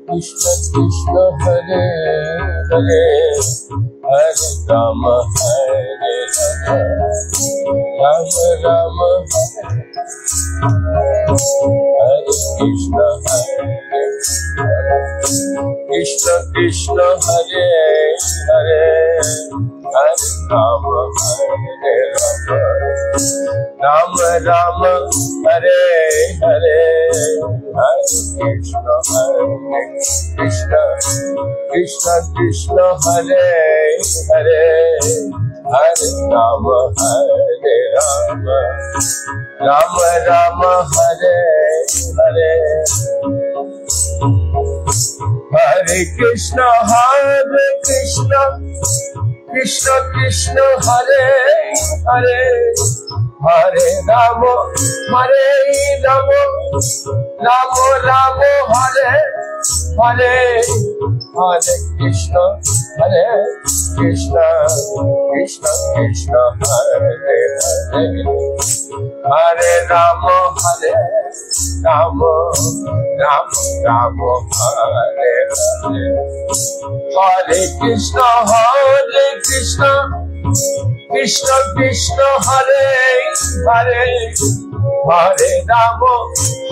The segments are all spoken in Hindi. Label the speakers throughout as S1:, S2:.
S1: कृष्ण कृष्ण हरे हरे हरे राम हरे राम राम हरे कृष्ण कृष्ण हरे हरे हरे राम राम हरे हरे हरे कृष्ण कृष्ण हरे हरे हरे राम राम हरे हरे हरे कृष्ण कृष्ण कृष्ण हरे हरे हरे राम राम राम हरे हरे हरे कृष्ण कृष्ण कृष्ण हरे हरे हरे राम राम हरे हरे हरे कृष्ण कृष्ण कृष्ण हरे हरे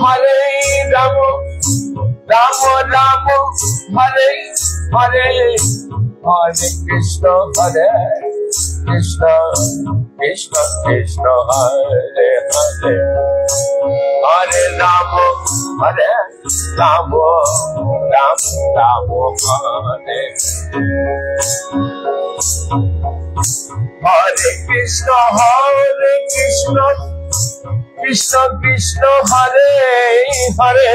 S1: हरे राम राम राम हरे हरे हरे कृष्ण कृष्ण हरे हरे हरे राम हरे कृष्ण कृष्ण कृष्ण हरे हरे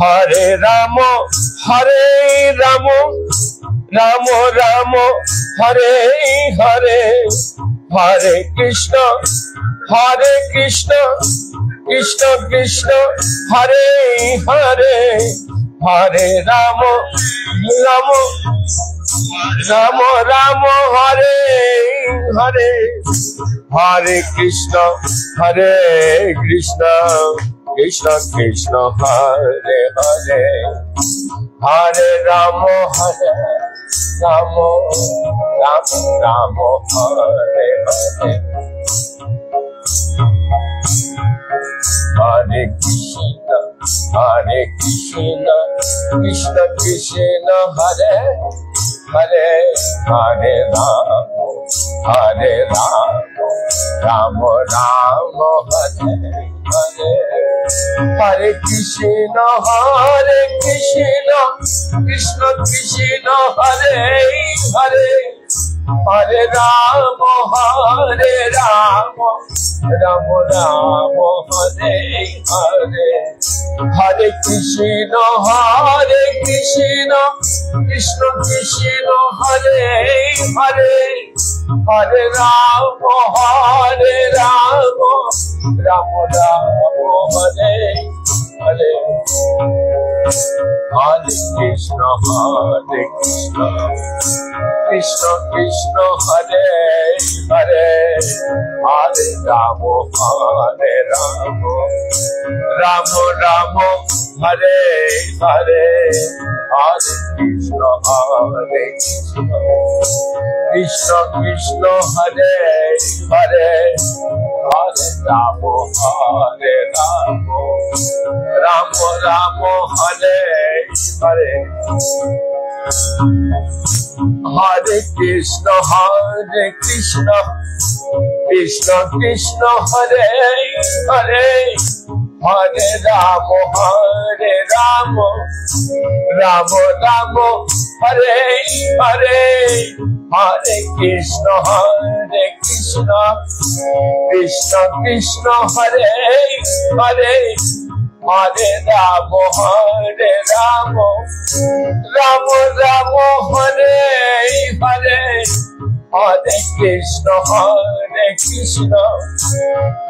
S1: हरे राम राम राम हरे हरे हरे कृष्ण कृष्ण कृष्ण हरे हरे हरे राम राम हरे हरे हरे कृष्ण कृष्ण कृष्ण हरे हरे हरे राम हरे Ram Hare Hare Hare Krishna Krishna Krishna Hare Hare Hare Ram Ram Hare Hare Hare Krishna Krishna Krishna Hare Hare Hare Ram Ram Hare Hare Hare Krishna Krishna Krishna Hare Hare Hare Ram Hare Hare Hare Krishna Krishna Krishna Hare Hare Hare Ram Ram Hare Hare Hare Krishna Krishna Krishna Hare Hare Hare Ram Ram Hare Hare Hare Krishna Krishna Krishna Hare Hare Hare Ram Ram Hare Hare Hare Krishna Krishna Krishna Hare Hare Hare Ram Ram Hare Hare Hare Krishna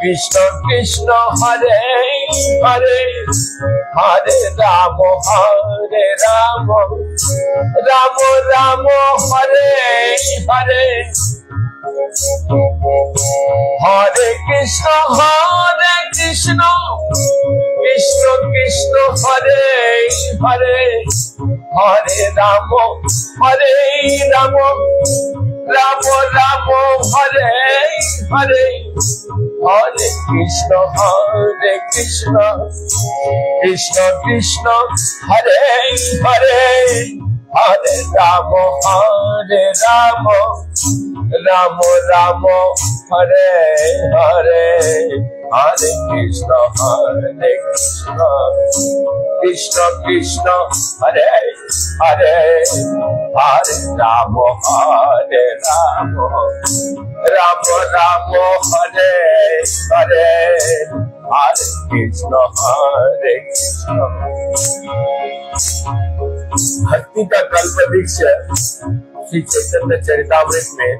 S1: Krishna Krishna Hare Hare Hare Ram Ram Hare Hare Hare Krishna Hare Hare Hare Rama Hare Rama Rama Rama Hare Hare Hare Krishna Krishna Krishna Hare Hare Hare Rama Rama Rama Hare Hare Hare Krishna Krishna Krishna Hare Hare Hare Rama Rama Rama Hare Hare Hare Krishna भक्ति का कल्प वृक्ष श्री चैतन्य चरितामृत में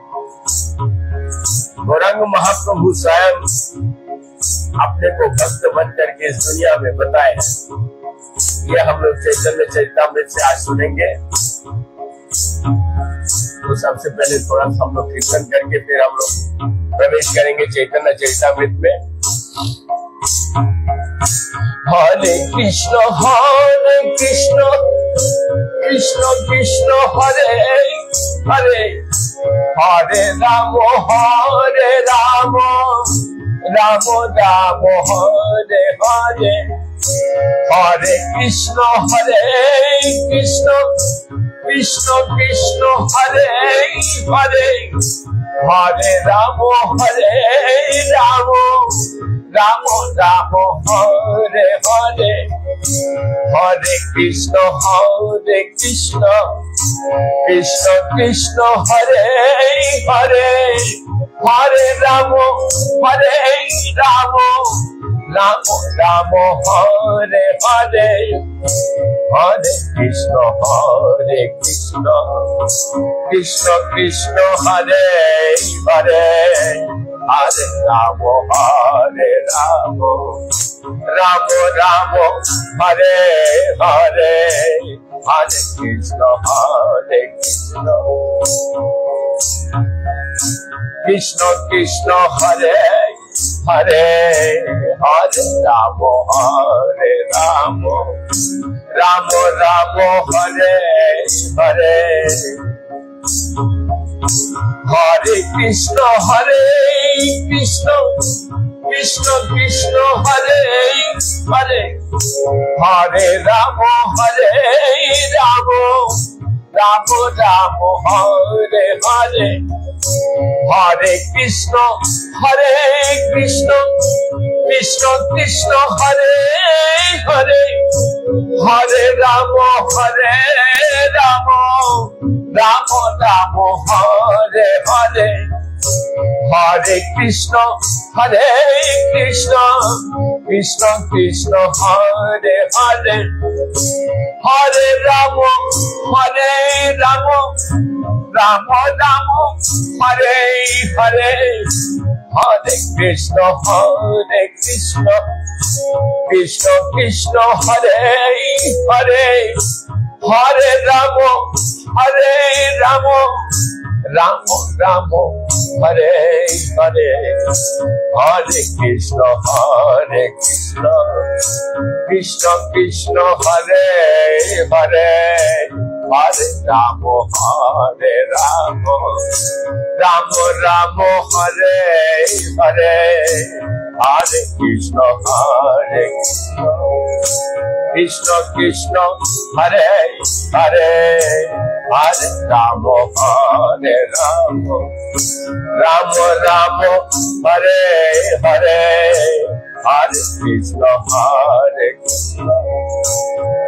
S1: गौरांग महाप्रभु स्वयं अपने को भक्त बन करके इस दुनिया में बताए। यह हम लोग चैतन्य चरितामृत से आज सुनेंगे। तो सबसे पहले थोड़ा सा हम लोग कीर्तन करके फिर हम लोग प्रवेश करेंगे चैतन्य चरितामृत में। Hare Krishna Krishna Krishna Hare Hare Hare Rama Rama Rama Hare Hare Hare Krishna Krishna Krishna Hare Hare Hare Rama Rama Rama Hare Hare Hare Krishna Krishna Krishna Hare Hare Hare Rama Rama Rama Hare Hare Hare Krishna Krishna Krishna Hare Hare Hare Rama Rama Rama Hare Hare Hare Krishna Krishna Krishna Hare Hare Hare Rama Rama Rama Hare Hare Hare Krishna Krishna Hare Hare Hare Rama Rama Rama Hare Hare Hare Krishna Krishna Hare Hare Hare Rama Rama Rama Hare Hare Hare Krishna Krishna Hare Hare Hare Rama Rama Rama Hare Hare Hare Krishna Krishna Hare Hare Hare Rama Rama Rama Hare Hare Hare Krishna Krishna Hare Hare Hare Rama Rama Rama Hare Hare Hare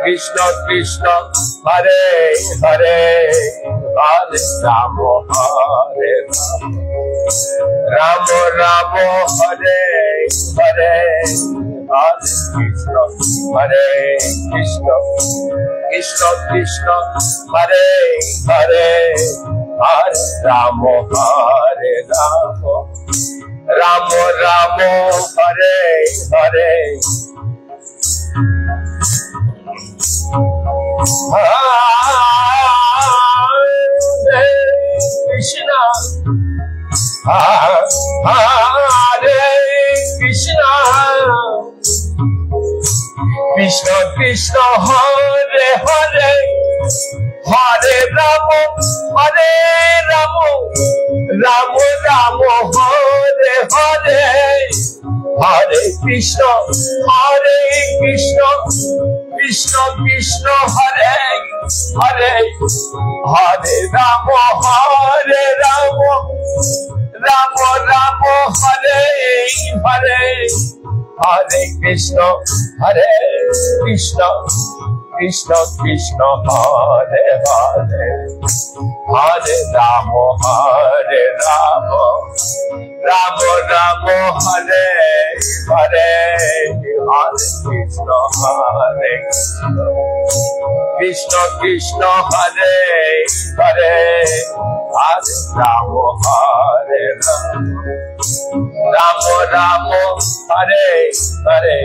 S1: Krishna Krishna Hare Hare Hare Rama Rama Rama Hare Hare Hare Krishna Krishna Hare Hare Hare Rama Rama Rama Hare Hare Hare Krishna Krishna Hare Hare Hare Rama Rama Rama Hare Hare Hare Krishna Hare Krishna Krishna Krishna Hare Hare Hare Ram Ram Ram Hare Hare Hare Krishna Krishna Krishna Hare Hare Hare Ram Ram Ram Hare Hare Hare Krishna Krishna Krishna Krishna Hare Hare Hare Ram Ram Ram Hare Hare Hare Krishna Krishna Krishna Hare Hare Hare Ram Ram Hare Hare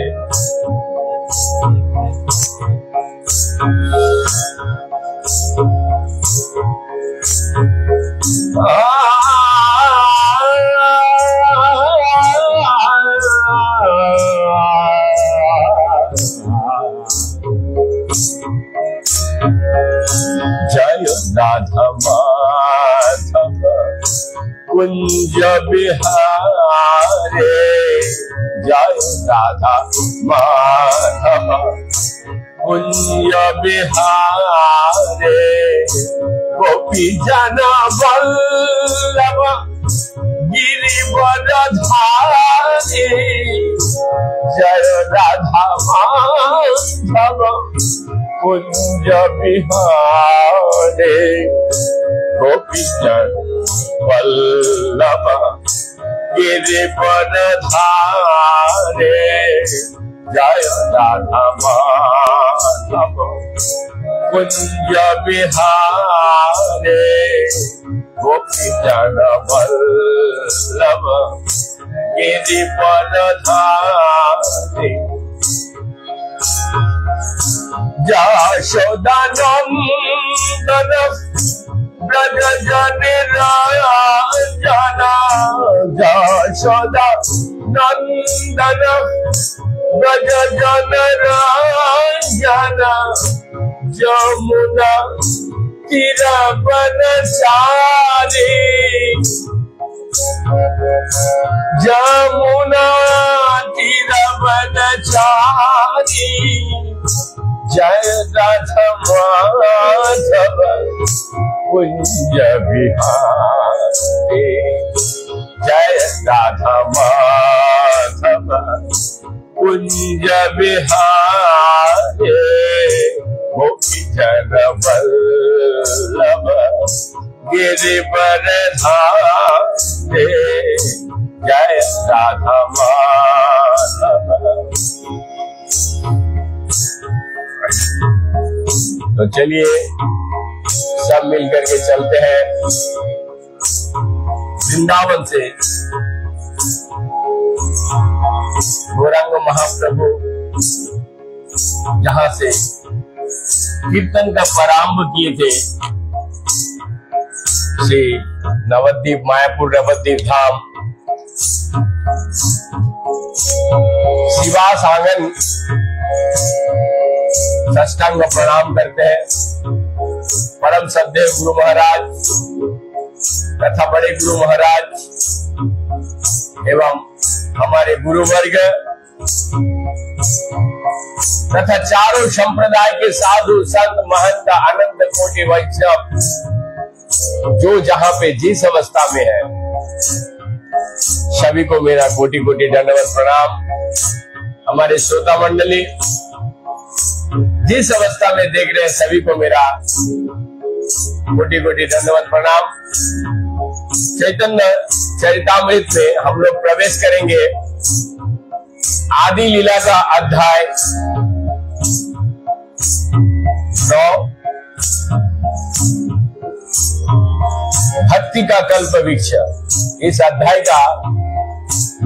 S1: जय राधा माधव कुंज बिहारे जय राधा माधव कुंज बिहारे गोपी जन वल्लभ गिरिवरधारी जय राधा माधव कुंज बिहारे गोपी जन वल्लभ गिरिवरधारे जय राधा माधव कुंज बिहारे गोपी जन वल्लभ गिरिवरधारे यशोदानंदन ब्रज जनराजना यशोदानंदन ब्रज जनराजना जमुना तीरवनचारी जमुना तीरवनचारी जय राधा माधव कुंज बिहारे जय राधा माधव कुंज बिहारे गोपी जन वल्लभ गिरिवरधारे जय राधा माधव। तो चलिए सब मिलकर के चलते हैं वृंदावन से गौरांग महाप्रभु जहां से कीर्तन का प्रारंभ किए थे श्री नवद्वीप मायापुर नवद्वीप धाम शिवास आंगन साष्टांग प्रणाम करते हैं। परम श्रद्धेय गुरु महाराज तथा बड़े गुरु महाराज एवं हमारे गुरु वर्ग तथा चारों संप्रदाय के साधु संत महंत अनंत कोटि वैष्णव जो जहां पे जिस अवस्था में है सभी को मेरा कोटि कोटि दंडवत प्रणाम। हमारे श्रोता मंडली जिस अवस्था में देख रहे हैं सभी को मेरा कोटि कोटि दंडवत प्रणाम। चैतन्य चरितामृत में हम लोग प्रवेश करेंगे आदि लीला का अध्याय 9 भक्ति का कल्प वृक्ष। इस अध्याय का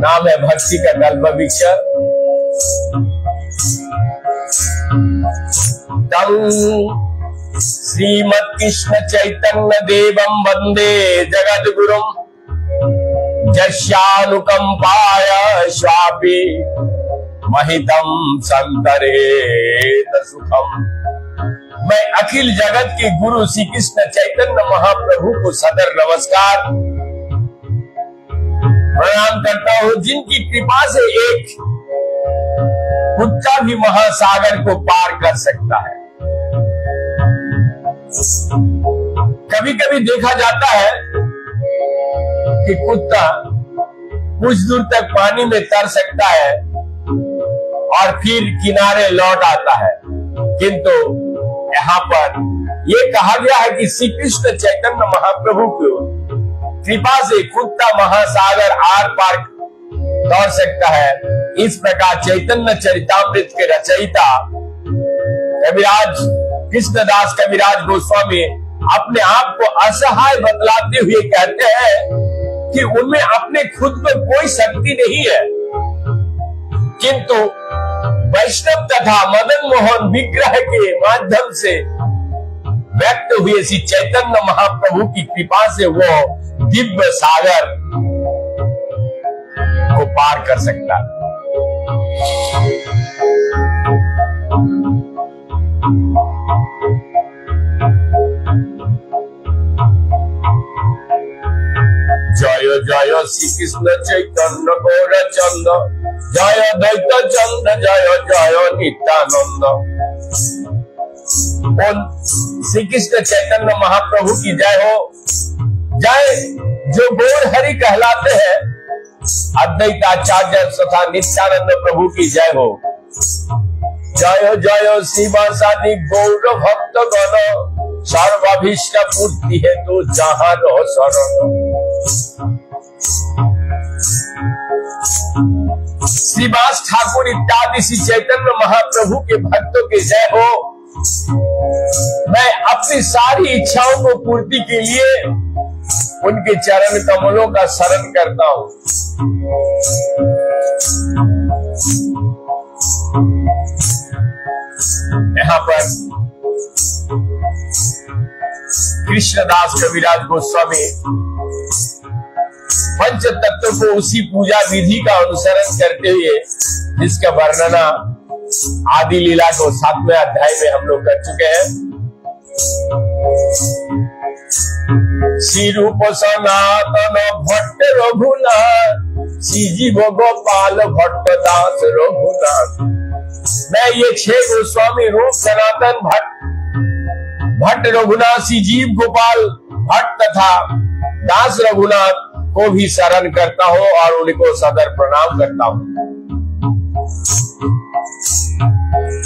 S1: नाम है भक्ति का कल्प वृक्ष। श्रीमद कृष्ण चैतन्य देवं वंदे जगद्गुरुं यस्यानुकंपाय स्वापि महितम संतरेत सुखम। मैं अखिल जगत के गुरु श्री कृष्ण चैतन्य महाप्रभु को सदर नमस्कार प्रणाम करता हूँ, जिनकी कृपा से एक कुत्ता भी महासागर को पार कर सकता है। कभी कभी देखा जाता है कि कुत्ता कुछ दूर तक पानी में तर सकता है और फिर किनारे लौट आता है, किंतु यहाँ पर ये कहा गया है कि श्री कृष्ण चैतन्य महाप्रभु को कृपा से कुत्ता महासागर आर पार दौड़ सकता है। इस प्रकार चैतन्य चरितामृत के रचयिता कविराज कृष्णदास कविराज गोस्वामी अपने आप को असहाय बतलाते हुए कहते हैं कि उनमें अपने खुद में कोई शक्ति नहीं है, किंतु वैष्णव तथा मदन मोहन विग्रह के माध्यम से व्यक्त हुए श्री चैतन्य महाप्रभु की कृपा से वो दिव्य सागर को पार कर सकता है। जय जय श्री कृष्ण चैतन्य गौर चंद, जय द्वैत चंद, जय जय नित्यानंद। श्री कृष्ण चैतन्य महाप्रभु की जय हो। जय जो गौर हरि कहलाते हैं, अद्वैताचार्य तथा नित्यानंद प्रभु की जय हो। जय जय शिवासादि गौर भक्त गण, सर्वाभीष्ट पूर्ति हेतु जहाँ रहो शरण। श्रीवास ठाकुर इत्यादि श्री चैतन्य महाप्रभु के भक्तों की जय हो। मैं अपनी सारी इच्छाओं को पूर्ति के लिए उनके चरण कमलों का शरण करता हूं। यहाँ पर कृष्णदास कविराज गोस्वामी पंच तत्व को उसी पूजा विधि का अनुसरण करते हुए, जिसका वर्णना आदि लीला को 7वें अध्याय में हम लोग कर चुके हैं। श्री रूप सनातन भट्ट रघुनाथ, श्री जीव गोपाल भट्ट दास रघुनाथ। मैं ये 6 गोस्वामी रूप सनातन भट्ट रघुनाथ, श्री जीव गोपाल भट्ट तथा दास रघुनाथ को भी शरण करता हूँ और उनको सदर प्रणाम करता हूँ।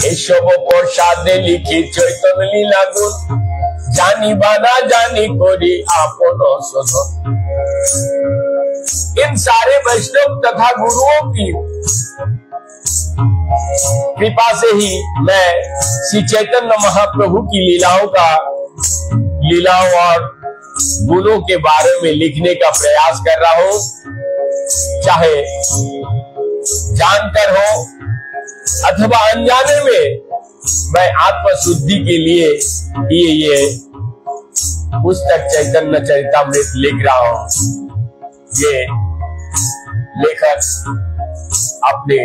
S1: ईश्वर प्रसाद लिखी चैतन्य लीला गुण, जानी बाना जानी कोरी आपनो सदन। इन सारे वैष्णव तथा गुरुओं की कृपा से ही मैं श्री चैतन्य महाप्रभु की लीलाओं और गुणों के बारे में लिखने का प्रयास कर रहा हूं, चाहे जानकर हो अथवा अनजाने में। मैं आत्मशुद्धि के लिए ये पुस्तक चैतन्य चरितामृत लिख रहा हूं। ये लेखक अपने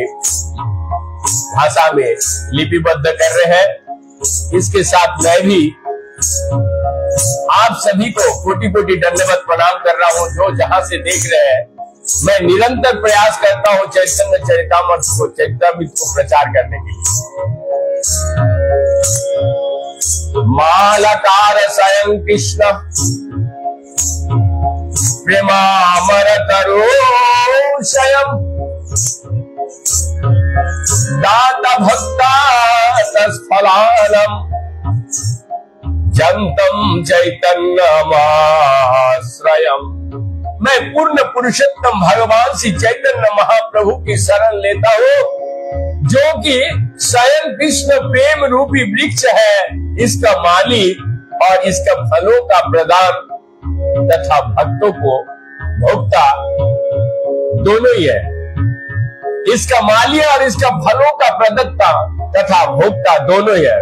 S1: भाषा में लिपिबद्ध कर रहे हैं। इसके साथ मैं भी आप सभी को कोटि कोटि दंडवत प्रणाम कर रहा हूं, जो जहां से देख रहे हैं। मैं निरंतर प्रयास करता हूं चैतन्य चरितामृत को प्रचार करने के लिए। मालकार स्वयं कृष्ण प्रेमामरतरो स्वयं, दाता भक्ता तस्फलानम, जंतम चैतन्यमाश्रयम्। मैं पूर्ण पुरुषोत्तम भगवान श्री चैतन्य महाप्रभु की शरण लेता हूँ, जो कि स्वयं कृष्ण प्रेम रूपी वृक्ष है, इसका मालिक और इसका फलों का प्रदान तथा भक्तों को भोक्ता दोनों ही है। इसका माली और इसका फलों का प्रदत्ता तथा भोक्ता दोनों ही है।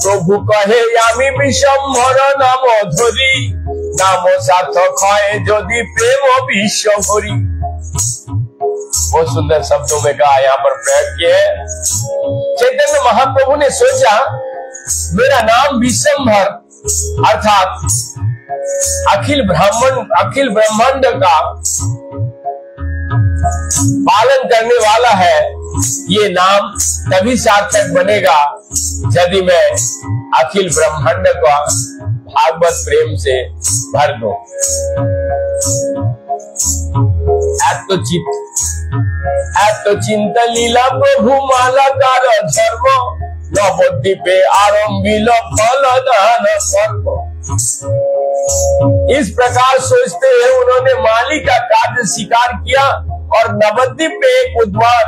S1: प्रभु कहे यामी विषम्भर नाम धरी, नाम सार्थक है यदि प्रेम विश्व भरी। बहुत सुंदर शब्दों में कहा, यहाँ पर प्रयोग किए हैं। चैतन्य महाप्रभु ने सोचा मेरा नाम विश्वंभर अर्थात अखिल ब्रह्मांड का पालन करने वाला है। ये नाम तभी सार्थक बनेगा यदि मैं अखिल ब्रह्मांड का भागवत प्रेम से भर दूं। एत चिंत लीला प्रभु मालाकार धर्म नवद्वीपे आरंभिल फल दान पर्व। इस प्रकार सोचते हुए उन्होंने माली का कार्य स्वीकार किया और नवद्वीप पे एक उद्यान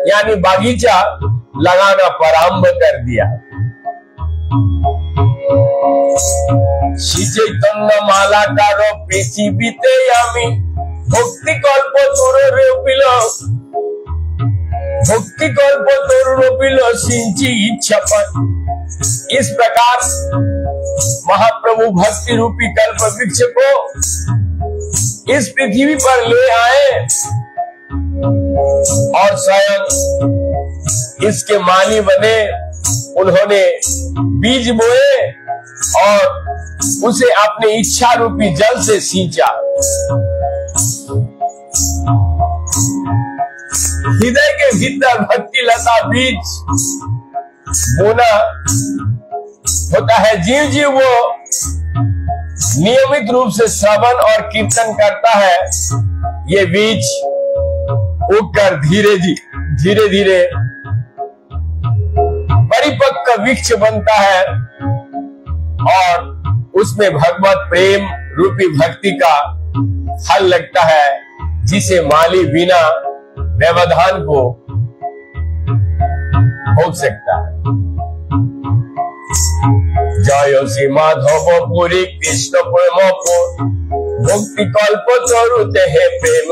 S1: यानी बागीचा लगाना प्रारंभ कर दिया। श्री चैतन्य मालाकार पृथ्वीते यामी भक्ति कल्प तोरोपिल सिंची इच्छा पर। इस प्रकार महाप्रभु भक्ति रूपी कल्प वृक्ष को इस पृथ्वी पर ले आए और स्वयं इसके माली बने। उन्होंने बीज बोए और उसे अपने इच्छा रूपी जल से सींचा। हृदय के भीतर भक्ति लता बीज बोना होता है। जीव जीव वो नियमित रूप से श्रवण और कीर्तन करता है, ये बीज उगकर धीरे धीरे परिपक्व वृक्ष बनता है और उसमें भगवत प्रेम रूपी भक्ति का फल लगता है, जिसे माली बिना व्यवधान को भोग सकता है। जय श्री माधवपुरी कृष्ण प्रेमपुर भक्ति कल्प तरुते है प्रेम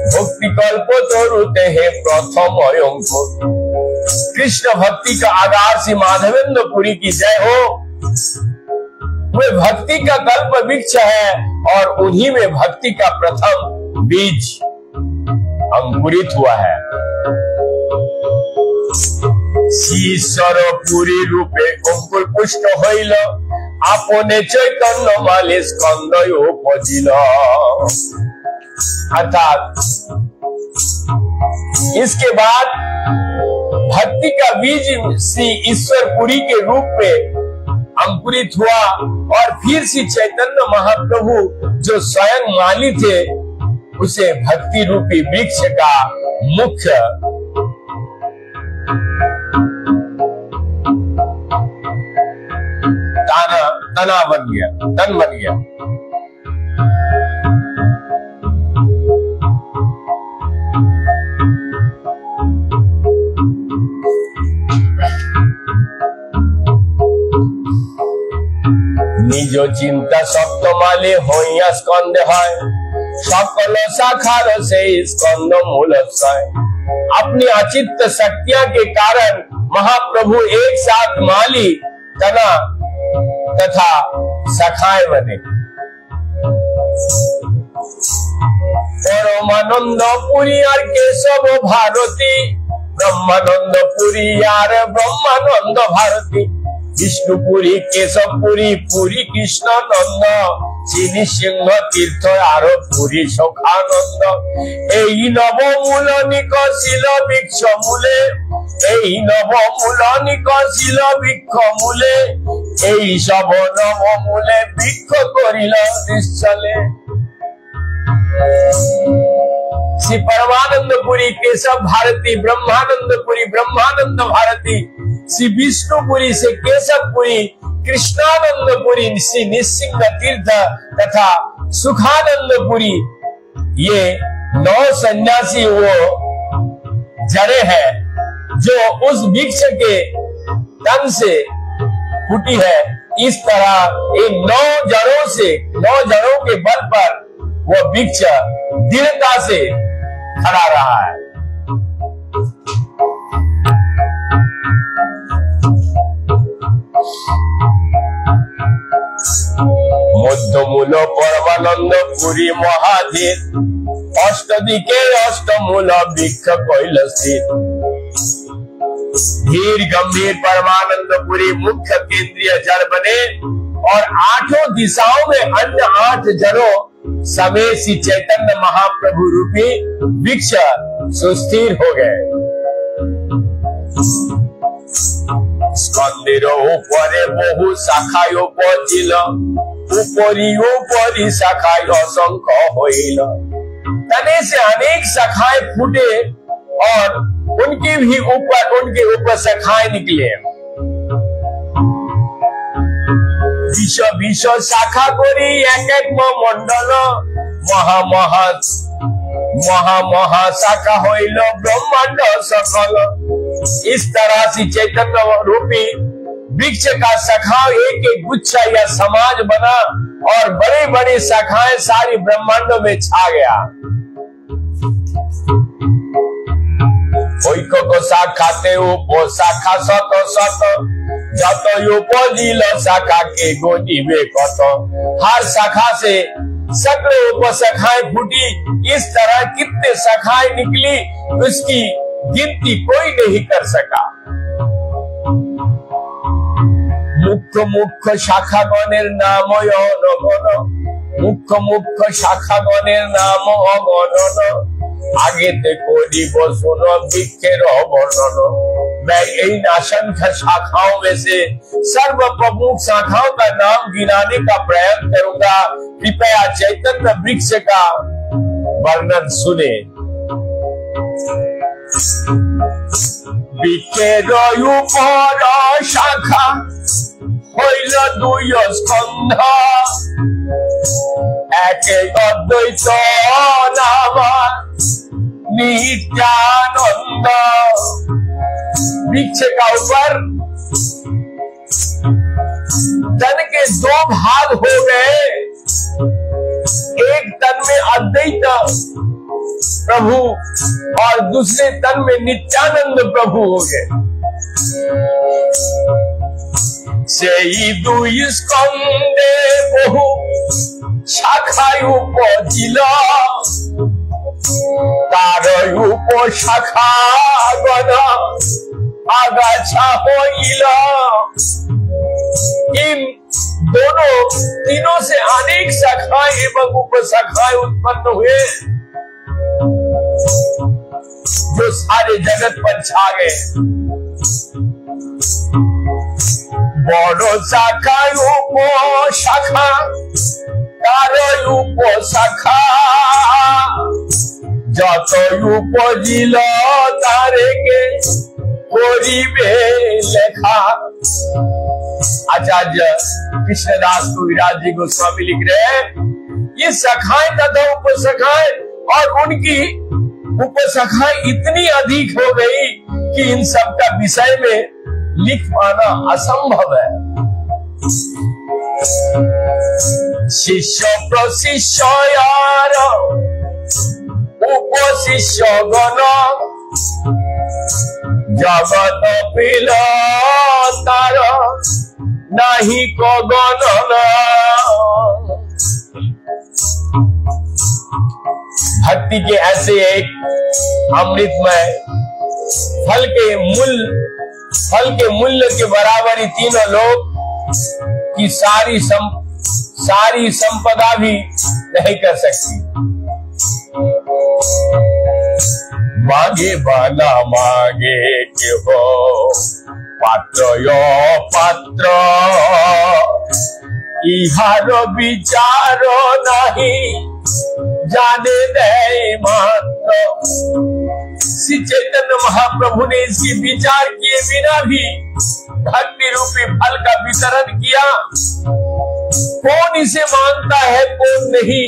S1: भक्ति कल्प तरुते है प्रथम अंकुर। कृष्ण भक्ति का आधार श्री माधवेंद्रपुरी की जय हो। वे भक्ति का कल्प वृक्ष है और उन्हीं में भक्ति का प्रथम बीज अंकुरित हुआ है। ईश्वर पुरी रूपे अंकुर पुष्ट होइल आपने चैतन्य माले स्कंद उपजिल। अर्थात इसके बाद भक्ति का बीज श्री ईश्वरपुरी के रूप में अंकुरित हुआ और फिर श्री चैतन्य महाप्रभु जो स्वयं माली थे उसे भक्ति रूपी वृक्ष का मुख्य तना बन गया, तन बन गया। निज चिंता सप्त माले होइया स्कंद है सकल शाखार से स्कंद मूल है। अपनी अचित्त शक्तियां के कारण महाप्रभु एक साथ माली तना तथा शाखाएं बने। परमानंद पुरी और केशव भारती ब्रह्मानंदपुरी यार ब्रह्मानंद भारती विष्णुपुरी केशवपुरी पुरी कृष्ण नंद श्री सिंह तीर्थ आर पुरी सखानंद এই নবমূল নিকশিল বৃক্ষ মূলে এই নবমূল নিকশিল বৃক্ষ মূলে এই সব নবমূলে বৃক্ষ করিল নিশ্চলে। श्री परमानंदपुरी केशव भारती ब्रह्मानंदपुरी ब्रह्मानंद भारती श्री विष्णुपुरी से केशवपुरी कृष्णानंदपुरी श्री निसिंह तीर्थ तथा सुखानंदपुरी ये 9 सन्यासी वो जड़े हैं जो उस वृक्ष के तन से फूटी है। इस तरह इन 9 जड़ों के बल पर वो वृक्ष दृढ़ता से खड़ा रहा है। মধ্যমূল পরমানন্দ পুরী মহাধীর অষ্টদিকে অষ্টমূল বৃক্ষ কৈলাসীর धीर गंभीर परमानंदपुरी मुख्य केंद्रीय जड़ बने और आठों दिशाओं में अन्य 8 जड़ों समेत श्री चैतन्य महाप्रभु रूपी वृक्ष सुस्थिर हो गए। स्कंदेर ऊपरे बहु शाखाय उपजिल उपरी उपरी शाखाय असंख्य होइल। तने से अनेक शाखाएं फूटे और उनके ऊपर शाखाएं निकले। विश्व शाखा करी एक एक मंडल महा महा शाखा होइल ब्रह्मांड सकल। इस तरह से चैतन्य रूपी वृक्ष का शाखा एक एक गुच्छा या समाज बना और बड़ी बड़ी शाखाएं सारी ब्रह्मांड में छा गया। ঐক্য শাখাতে উপশাখা শত শত যত উপজিল शाखा के गोदिबे कत। हर शाखा से सैकड़ों उपशाखाएं फूटी। इस तरह कितने शाखाएं निकली उसकी गिनती कोई नहीं कर सका। मुख्य मुख्य शाखागणेर नाम अनगण मुख्य मुख्य शाखागणेर नाम अगणन। आगे सुनो वृक्षेर वर्णन। मैं इन असंख्य शाखाओं में से सर्व प्रमुख शाखाओं का नाम गिनाने का प्रयास करूंगा। कृपया चैतन्य वृक्ष का वर्णन सुने। वृक्षेर ऊपर शाखा হইল 2 স্কন্ধ একে অদ্বৈত নাম नित्यानंद। वृक्ष का ऊपर तन के 2 भाग हो गए। एक तन में अद्वैत प्रभु और दूसरे तन में नित्यानंद प्रभु हो गए। সেই 2 স্কন্ধে বহু শাখায় উপজিল তার উপশাখা গণ আগাছা হইল। इन तीनों से अनेक शाखाएं एवं उपशाखाएं उत्पन्न हुए जो सारे जगत पर छा गए। बड़ शाखा उपशाखा तार उपशाखा যত উপজিল তারে কে করিবে লেখা। आचार्य कृष्णदास कविराज जी गोस्वामी लिख रहे हैं ये शाखाएं तथा उपशाखाएं और उनकी उपशाखाएं इतनी अधिक हो गई कि इन सब का विषय में लिख पाना असंभव है। शिष्य प्रशिष्य यार उपशिष्य गण जगत पिल तार नहीं को गणना। भक्ति के ऐसे एक अमृतमय फल के मूल्य के बराबर ही तीनों लोग की सारी संपदा भी नहीं कर सकती। मांगे बाला मांगे के हो पात्र पात्र इहार विचार नहीं जाने दे मात्र। श्री चैतन्य महाप्रभु ने इसकी विचार किए बिना भी भक्ति रूपी फल का वितरण किया। कौन इसे मानता है कौन नहीं,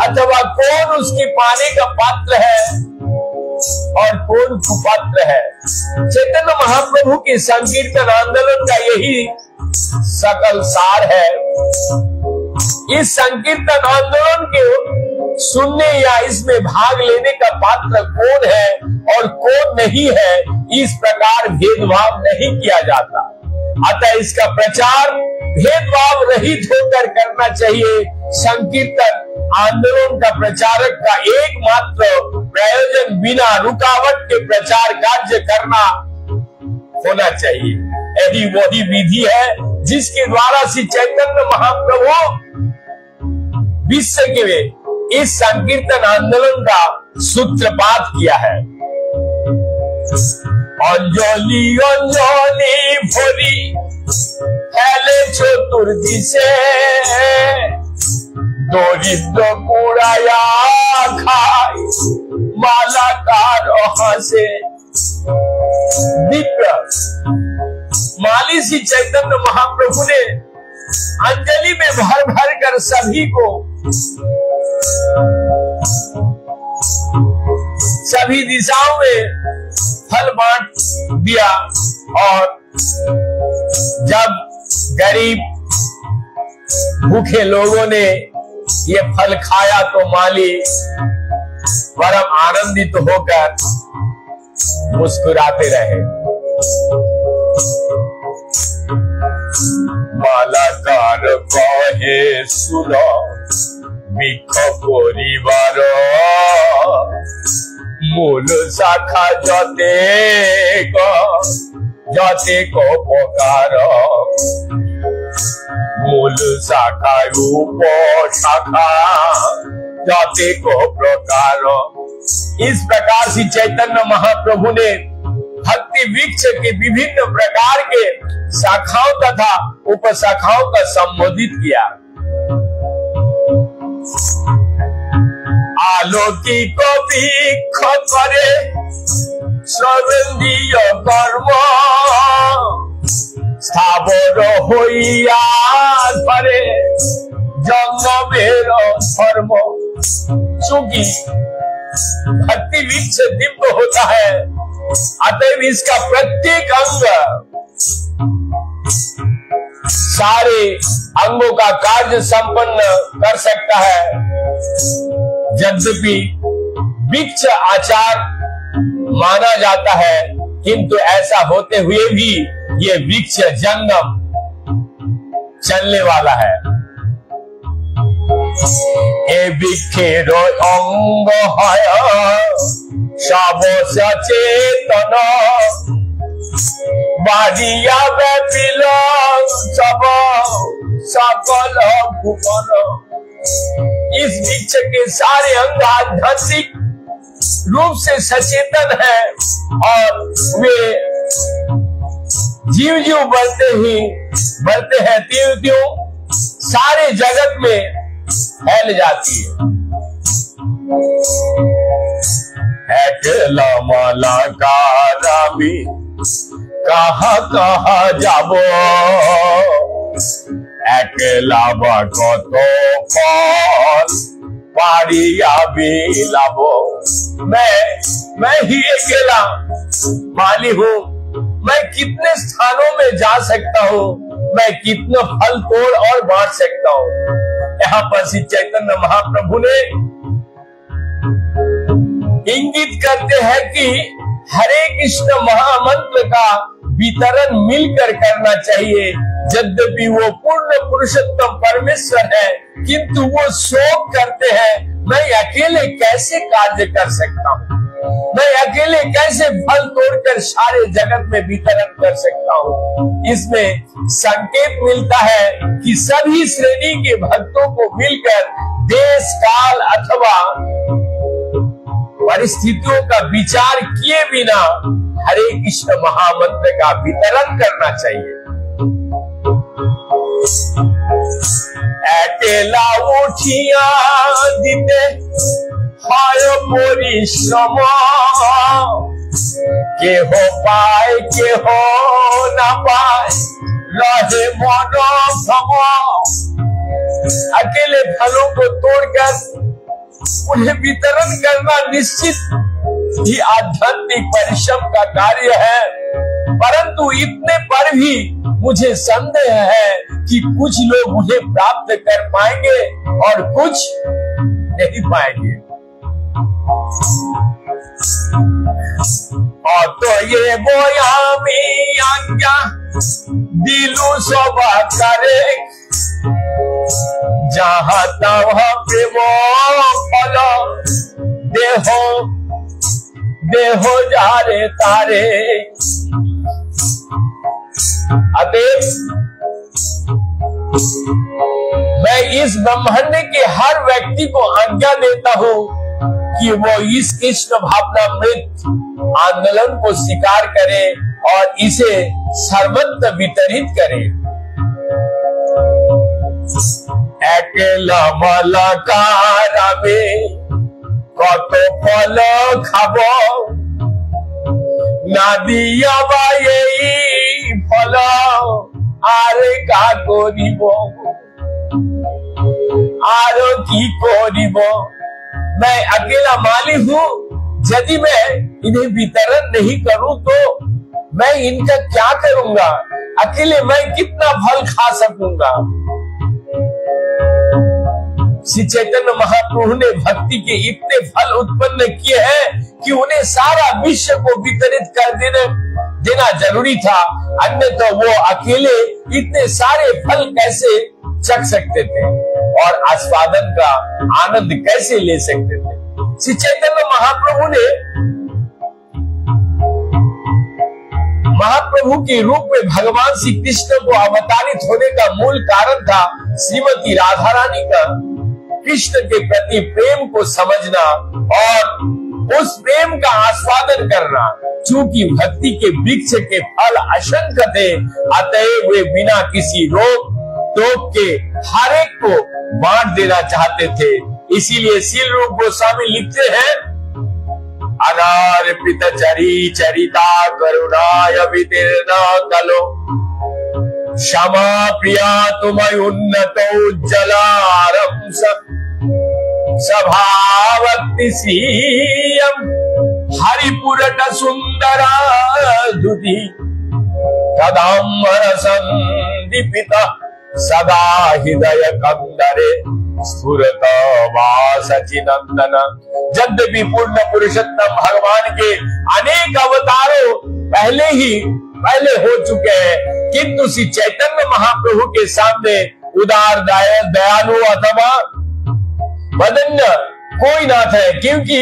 S1: अथवा कौन उसकी पाने का पात्र है और कौन कुपात्र है। चैतन्य महाप्रभु के संकीर्तन आंदोलन का यही सकल सार है। इस संकीर्तन आंदोलन के सुनने या इसमें भाग लेने का पात्र कौन है और कौन नहीं है, इस प्रकार भेदभाव नहीं किया जाता। अतः इसका प्रचार भेदभाव रहित होकर करना चाहिए। संकीर्तन आंदोलन का प्रचारक का एकमात्र प्रयोजन बिना रुकावट के प्रचार कार्य करना होना चाहिए। यही वही विधि है जिसके द्वारा श्री चैतन्य महाप्रभु विश्व के इस संकीर्तन आंदोलन का सूत्रपात किया है। अंजलि अंजलि भरी फैले चतुर्दिशे, दरिद्र कुड़ाया खाई मालाकार हंसे। दिव्य माली श्री चैतन्य महाप्रभु ने अंजलि में भर भर कर सभी को सभी दिशाओं में फल बांट दिया, और जब गरीब भूखे लोगों ने ये फल खाया तो माली परम आनंदित होकर मुस्कुराते रहे। मालाकार कहे सुनो बिख परिवार, मूल शाखा जते को पकार, मूल शाखा रूप शाखा जाते को प्रकार। इस प्रकार श्री चैतन्य महाप्रभु ने भक्ति वृक्ष के विभिन्न प्रकार के शाखाओं तथा उपशाखाओं का संबोधित किया। आलोकिक वृक्ष करे सर्वेन्द्रिय कर्म, स्थावर होइया करे जंगमेर धर्म। चूंकि भक्ति वृक्ष दिव्य होता है, अतएव इसका प्रत्येक अंग सारे अंगों का कार्य संपन्न कर सकता है। यद्यपि वृक्ष आचार माना जाता है, किंतु ऐसा होते हुए भी ये वृक्ष जंगम चलने वाला है। ए वृक्षेर अंग है सब सचेतन, बारिया व्यापिल सब सकल भुवन। इस वृक्ष के सारे अंग आध्यात्मिक रूप से सचेतन है, और वे जीव जीव बढ़ते हैं त्यों त्यों सारे जगत में फैल जाती है। अकेला मालाकार भी कहाँ कहाँ जाबो, अकेला कत फल पारिया भी लाबो। मैं ही अकेला माली हूँ, मैं कितने स्थानों में जा सकता हूँ, मैं कितने फल तोड़ और बांट सकता हूँ। यहाँ पर श्री चैतन्य महाप्रभु ने इंगित करते हैं कि हरे कृष्ण महामंत्र का वितरण मिलकर करना चाहिए। यद्यपि वो पूर्ण पुरुषोत्तम परमेश्वर है, किंतु वो शोक करते हैं मैं अकेले कैसे कार्य कर सकता हूँ, मैं अकेले कैसे फल तोड़कर सारे जगत में वितरण कर सकता हूँ। इसमें संकेत मिलता है कि सभी श्रेणी के भक्तों को मिलकर देश काल अथवा परिस्थितियों का विचार किए बिना हरे कृष्ण महामंत्र का वितरण करना चाहिए। अकेला उठिया दीते हाय परिश्रम, के हो पाए के हो ना पाए रहे मन भ्रम। अकेले फलों को तोड़कर उन्हें वितरण करना निश्चित ही आध्यात्मिक परिश्रम का कार्य है, परंतु इतने पर भी मुझे संदेह है कि कुछ लोग उन्हें प्राप्त कर पाएंगे और कुछ नहीं पाएंगे। অতএব আমি আজ্ঞা দিলু সবা করে, যাহা তাহা প্রেম ফল দেহ देह जारे तारे। अतएव मैं इस ब्रह्मांड के हर व्यक्ति को आज्ञा देता हूं कि वो इस कृष्ण भावनामृत आंदोलन को स्वीकार करे और इसे सर्वत्र वितरित करे। अकेला मलकारा में কত ফল খাব, না দিয়া বা এই ফল আরে কা করিব, আরো কি করিব। मैं अकेला माली हूँ, यदि मैं इन्हें वितरण नहीं करूं तो मैं इनका क्या करूंगा, अकेले मैं कितना फल खा सकूंगा। श्री चैतन्य महाप्रभु ने भक्ति के इतने फल उत्पन्न किए हैं कि उन्हें सारा विश्व को वितरित कर देना जरूरी था, अन्यथा तो वो अकेले इतने सारे फल कैसे चख सकते थे और आस्वादन का आनंद कैसे ले सकते थे। श्री चैतन्य महाप्रभु ने महाप्रभु के रूप में भगवान श्री कृष्ण को अवतारित होने का मूल कारण था श्रीमती राधा रानी का कृष्ण के प्रति प्रेम को समझना और उस प्रेम का आस्वादन करना। चूंकि भक्ति के वृक्ष के फल असंख्य थे, अतएव वे बिना किसी रोक टोक के हर एक को बांट देना चाहते थे। इसीलिए श्रील रूप गोस्वामी लिखते हैं, अनार्पित चरी चरिता करुणाय वितीर्ण कलो, क्षमा प्रिया तुम्हें उन्नत उज्जलारम सभावक्ति सीयम हरिपुरट सुंदरा दुधि कदाम्बर संदीपित सदा हृदय कंदरे स्फुरत वासचिनंदन। यद्यपि पूर्ण पुरुषोत्तम भगवान के अनेक अवतारों पहले हो चुके हैं, किंतु श्री चैतन्य महाप्रभु के सामने उदार दयालु अथवा वदन्य कोई ना थे, क्योंकि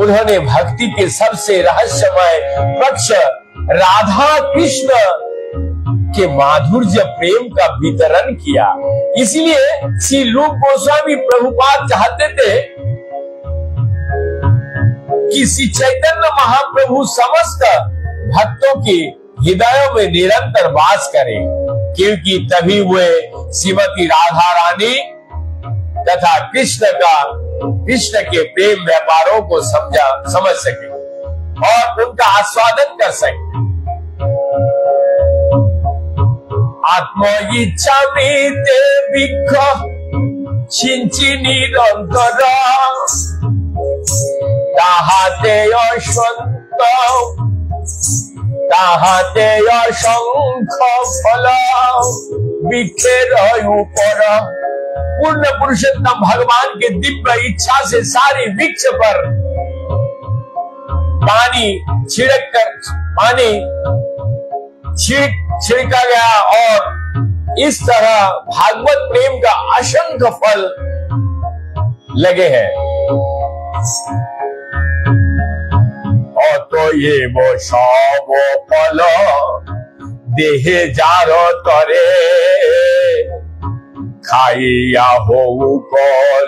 S1: उन्होंने भक्ति के सबसे रहस्यमय पक्ष राधा कृष्ण के माधुर्य प्रेम का वितरण किया। इसलिए श्री रूप गोस्वामी प्रभुपाद चाहते थे कि श्री चैतन्य महाप्रभु समस्त भक्तों के हृदयों में निरंतर वास करें, क्योंकि तभी वे श्रीमती राधा रानी तथा कृष्ण के प्रेम व्यापारों को समझ सके और उनका आस्वादन कर सके। आत्म इच्छा में बिख छिंची निरंतर ताहाते अशंत ताहाते असंख फल बिखेर ऊपर। पूर्ण पुरुषोत्तम भगवान के दिव्य इच्छा से सारे वृक्ष पर पानी छिड़का गया और इस तरह भागवत प्रेम का असंख्य फल लगे हैं। और तो ये वो सब फल देहे जार तरे खाइया हो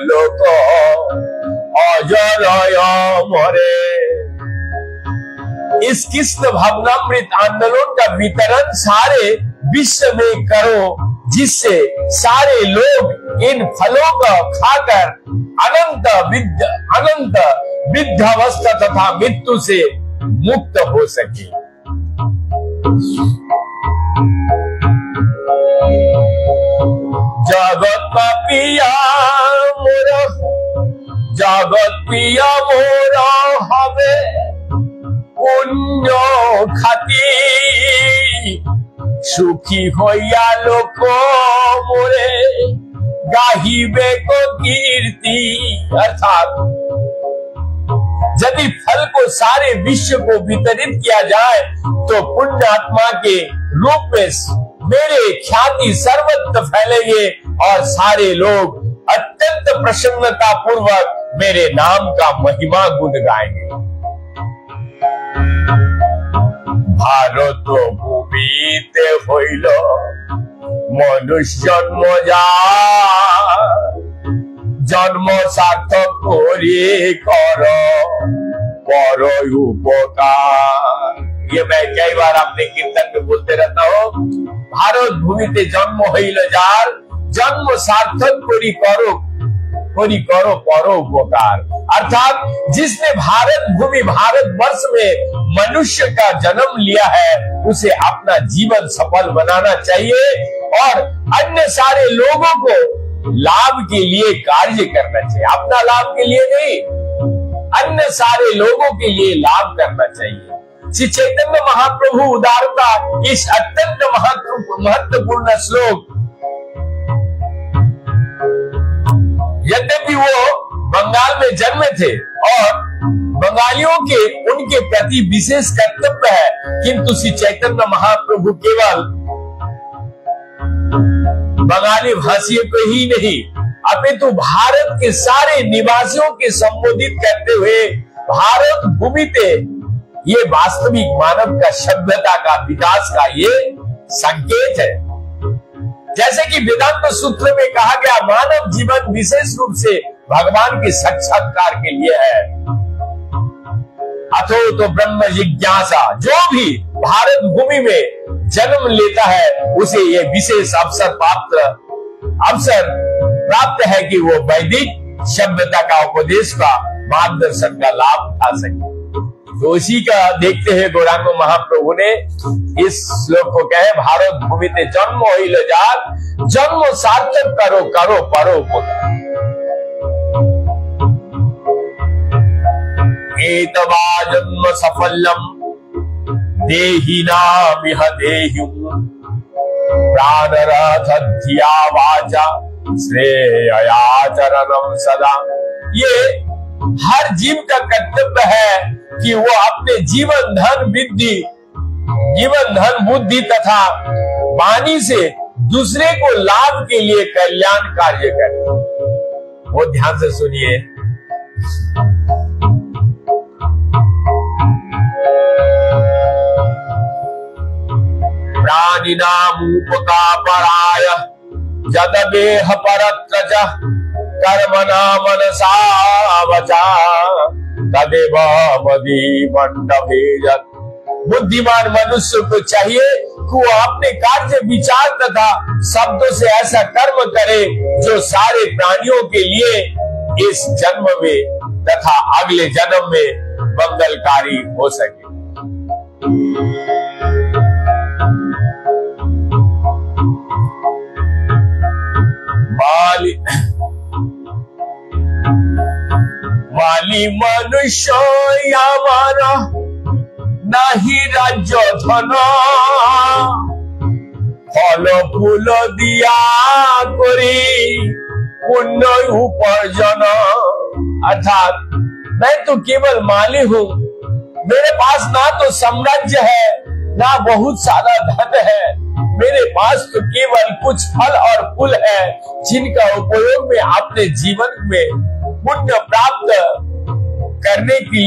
S1: लोक अजरय मरे। इस कृष्ण भावनामृत आंदोलन का वितरण सारे विश्व में करो, जिससे सारे लोग इन फलों को खाकर अनंत वृद्धावस्था तथा मृत्यु से मुक्त हो सके। जगत पिया मोरा हवे पुण्य खाती सुखी होया लोक मोरे गाहिबे को कीर्ति। अर्थात यदि फल को सारे विश्व को वितरित किया जाए तो पुण्य आत्मा के रूप में मेरे ख्याति सर्वत्र फैलेंगे और सारे लोग अत्यंत प्रसन्नता पूर्वक मेरे नाम का महिमा गुण गाएंगे। भारत भूमिते हईल मनुष्य जन्म जा जन्म सार्थक करी कर पर उपकार। ये मैं कई बार अपने कीर्तन में बोलते रहता हूँ। भारत भूमिते जन्म हईल जार जन्म सार्थक करी करो परो उपकार। अर्थात जिसने भारत भूमि भारत वर्ष में मनुष्य का जन्म लिया है उसे अपना जीवन सफल बनाना चाहिए और अन्य सारे लोगों को लाभ के लिए कार्य करना चाहिए। अपना लाभ के लिए नहीं, अन्य सारे लोगों के लिए लाभ करना चाहिए। श्री चैतन्य महाप्रभु उदारता इस अत्यंत महत्वपूर्ण श्लोक, यद्यपि वो बंगाल में जन्मे थे और बंगालियों के उनके प्रति विशेष कर्तव्य है, किंतु श्री चैतन्य महाप्रभु केवल बंगाली भाषियों को ही नहीं अपितु भारत के सारे निवासियों के संबोधित करते हुए भारत भूमिते ये वास्तविक मानव का सभ्यता का विकास का ये संकेत है। जैसे कि वेदांत सूत्र में कहा गया, मानव जीवन विशेष रूप से भगवान के साक्षात्कार के लिए है। अथो तो ब्रह्म जिज्ञासा, जो भी भारत भूमि में जन्म लेता है उसे ये विशेष अवसर प्राप्त है कि वो वैदिक सभ्यता का उपदेश का मार्गदर्शन का लाभ उठा सके। तो उसी का देखते हैं गौरांग महाप्रभु ने इस श्लोक को कहे, भारत भूमि ते जन्म होइल जार जन्म सार्थक करो परो उपकार। एतवा जन्म सफलम देहिनाम इह देह्युम प्राणरथ धिया वाचा श्रेयाचरणम सदा। ये हर जीव का कर्तव्य है कि वो अपने जीवन धन बुद्धि तथा वाणी से दूसरे को लाभ के लिए कल्याण कार्य करे। वो ध्यान से सुनिए। प्राणिनाम उपकापराय जदबेह परत्र कर्मणा मनसा वचा तदेव मदी मंडभेजत। बुद्धिमान मनुष्य को चाहिए कि वो अपने कार्य विचार तथा शब्दों से ऐसा कर्म करे जो सारे प्राणियों के लिए इस जन्म में तथा अगले जन्म में मंगलकारी हो सके। माली मनुष्य यामाना नाही राज्य धन फल फूल दिया करी पुण्य उपार्जन। अर्थात मैं तो केवल माली हूँ, मेरे पास ना तो साम्राज्य है ना बहुत सारा धन है, मेरे पास तो केवल कुछ फल और फूल है जिनका उपयोग मैं अपने जीवन में पुण्य प्राप्त करने के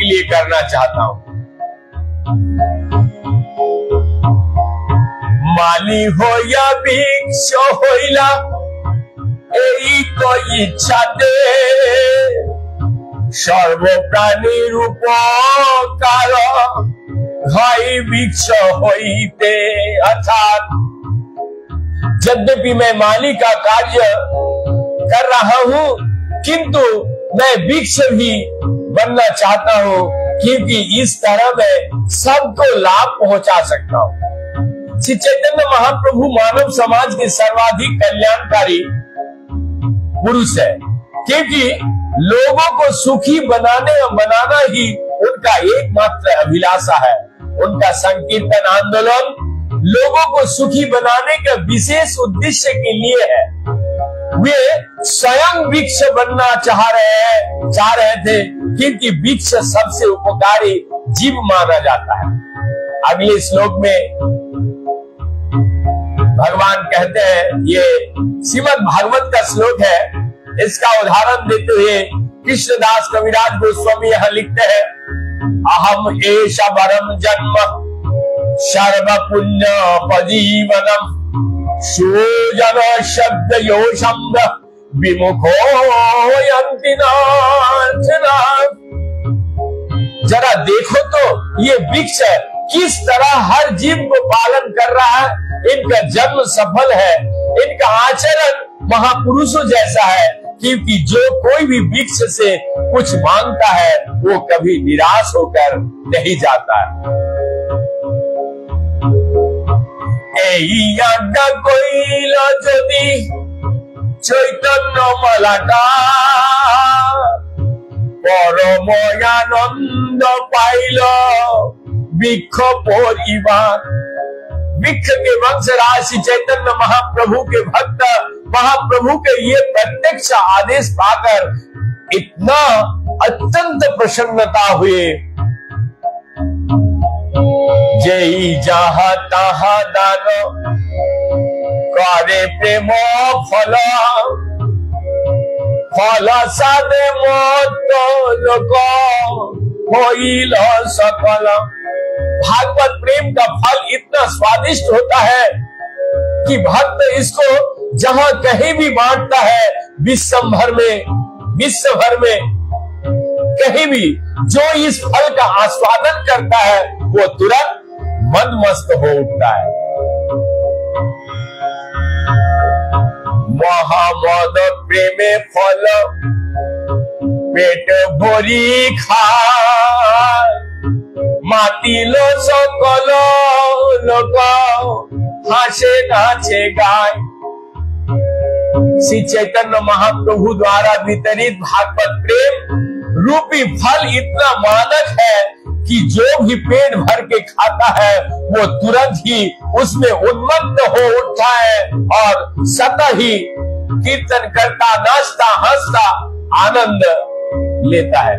S1: लिए करना चाहता हूं। माली हो या भिक्ष होइला एई तो इच्छा दे सर्व प्राणी रूपकार भाई भिक्ष होइते। अर्थात यद्यपि मैं माली का कार्य कर रहा हूँ किंतु मैं भिक्ष भी बनना चाहता हूँ, क्योंकि इस तरह मैं सबको लाभ पहुंचा सकता हूँ। श्री चैतन्य महाप्रभु मानव समाज के सर्वाधिक कल्याणकारी पुरुष है, क्योंकि लोगों को सुखी बनाना ही उनका एकमात्र अभिलाषा है। उनका संकीर्तन आंदोलन लोगों को सुखी बनाने का विशेष उद्देश्य के लिए है। वे स्वयं वृक्ष बनना चाह रहे थे, क्योंकि वृक्ष सबसे उपकारी जीव माना जाता है। अगले श्लोक में भगवान कहते हैं, ये श्रीमद् भागवत का श्लोक है, इसका उदाहरण देते हुए कृष्णदास कविराज गोस्वामी यहां लिखते हैं, अहम एष वरम जन्म सर्व पुण्य पजीवनम सुजन शब्द योषम विमुखो यन्ति नाथना। जरा देखो तो ये वृक्ष किस तरह हर जीव को पालन कर रहा है। इनका जन्म सफल है, इनका आचरण महापुरुषों जैसा है, क्योंकि जो कोई भी वृक्ष से कुछ मांगता है वो कभी निराश होकर नहीं जाता है। কইল যদি চৈতন্য মালাটা পরম আনন্দ পাইল বৃক্ষ পরিবার। वृक्ष के वंश राशि चैतन्य महाप्रभु के भक्त महाप्रभु के ये प्रत्यक्ष आदेश पाकर इतना अत्यंत प्रसन्नता हुए। जय जहा तहा दान करे प्रेम फल फल सादे मत लोक होइल सकल। भागवत प्रेम का फल इतना स्वादिष्ट होता है कि भक्त इसको जहां कहीं भी बांटता है, विश्व भर में कहीं भी जो इस फल का आस्वादन करता है वो तुरंत मदमस्त हो उठता है। महामद प्रेमे फल पेट भरी खाय मातिल सकल लोक हासे नाचे गाय। श्री चैतन्य महाप्रभु द्वारा वितरित भागवत प्रेम रूपी फल इतना मादक है कि जो भी पेट भर के खाता है वो तुरंत ही उसमें उन्मत्त हो उठता है और सतत ही कीर्तन करता, नाचता, हंसता आनंद लेता है।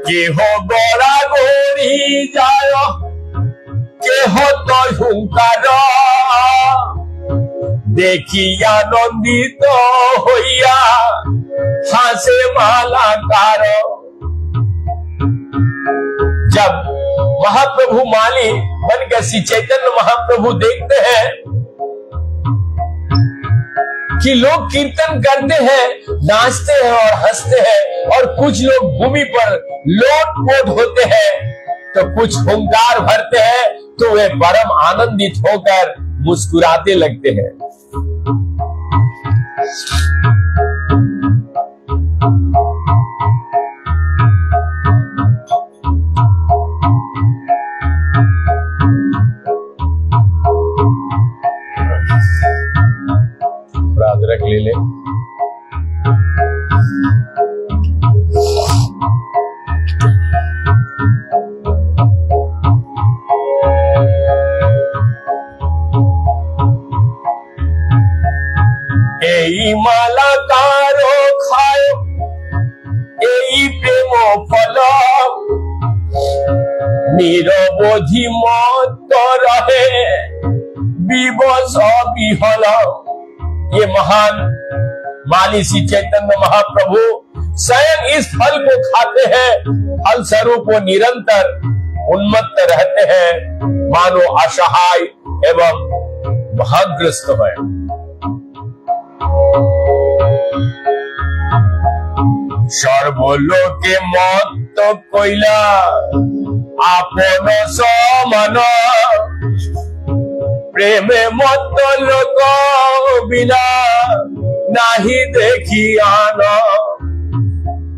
S1: के हो गोरा गोरी जायो के हो तो हुंकार देखी आनंदित होइया हासे मालाकार। जब महाप्रभु माली बनकर श्री चैतन्य महाप्रभु देखते हैं कि लोग कीर्तन करते हैं, नाचते हैं और हंसते हैं, और कुछ लोग भूमि पर लोट-पोट होते हैं तो कुछ हुंकार भरते हैं, तो वे परम आनंदित होकर मुस्कुराते लगते हैं। अदरक ले ले। एई माला तारो खायो एई प्रेम फल निरबोधि मत रहे विवश विहल। ये महान माली श्री चैतन्य महाप्रभु स्वयं इस फल को खाते हैं, फल स्वरूप वो निरंतर उन्मत्त रहते हैं, मानो असहाय एवं महाग्रस्त है। सर्वलोके मत कोइला आपन समान प्रेमे मत लोक बिना नाही देखी आना।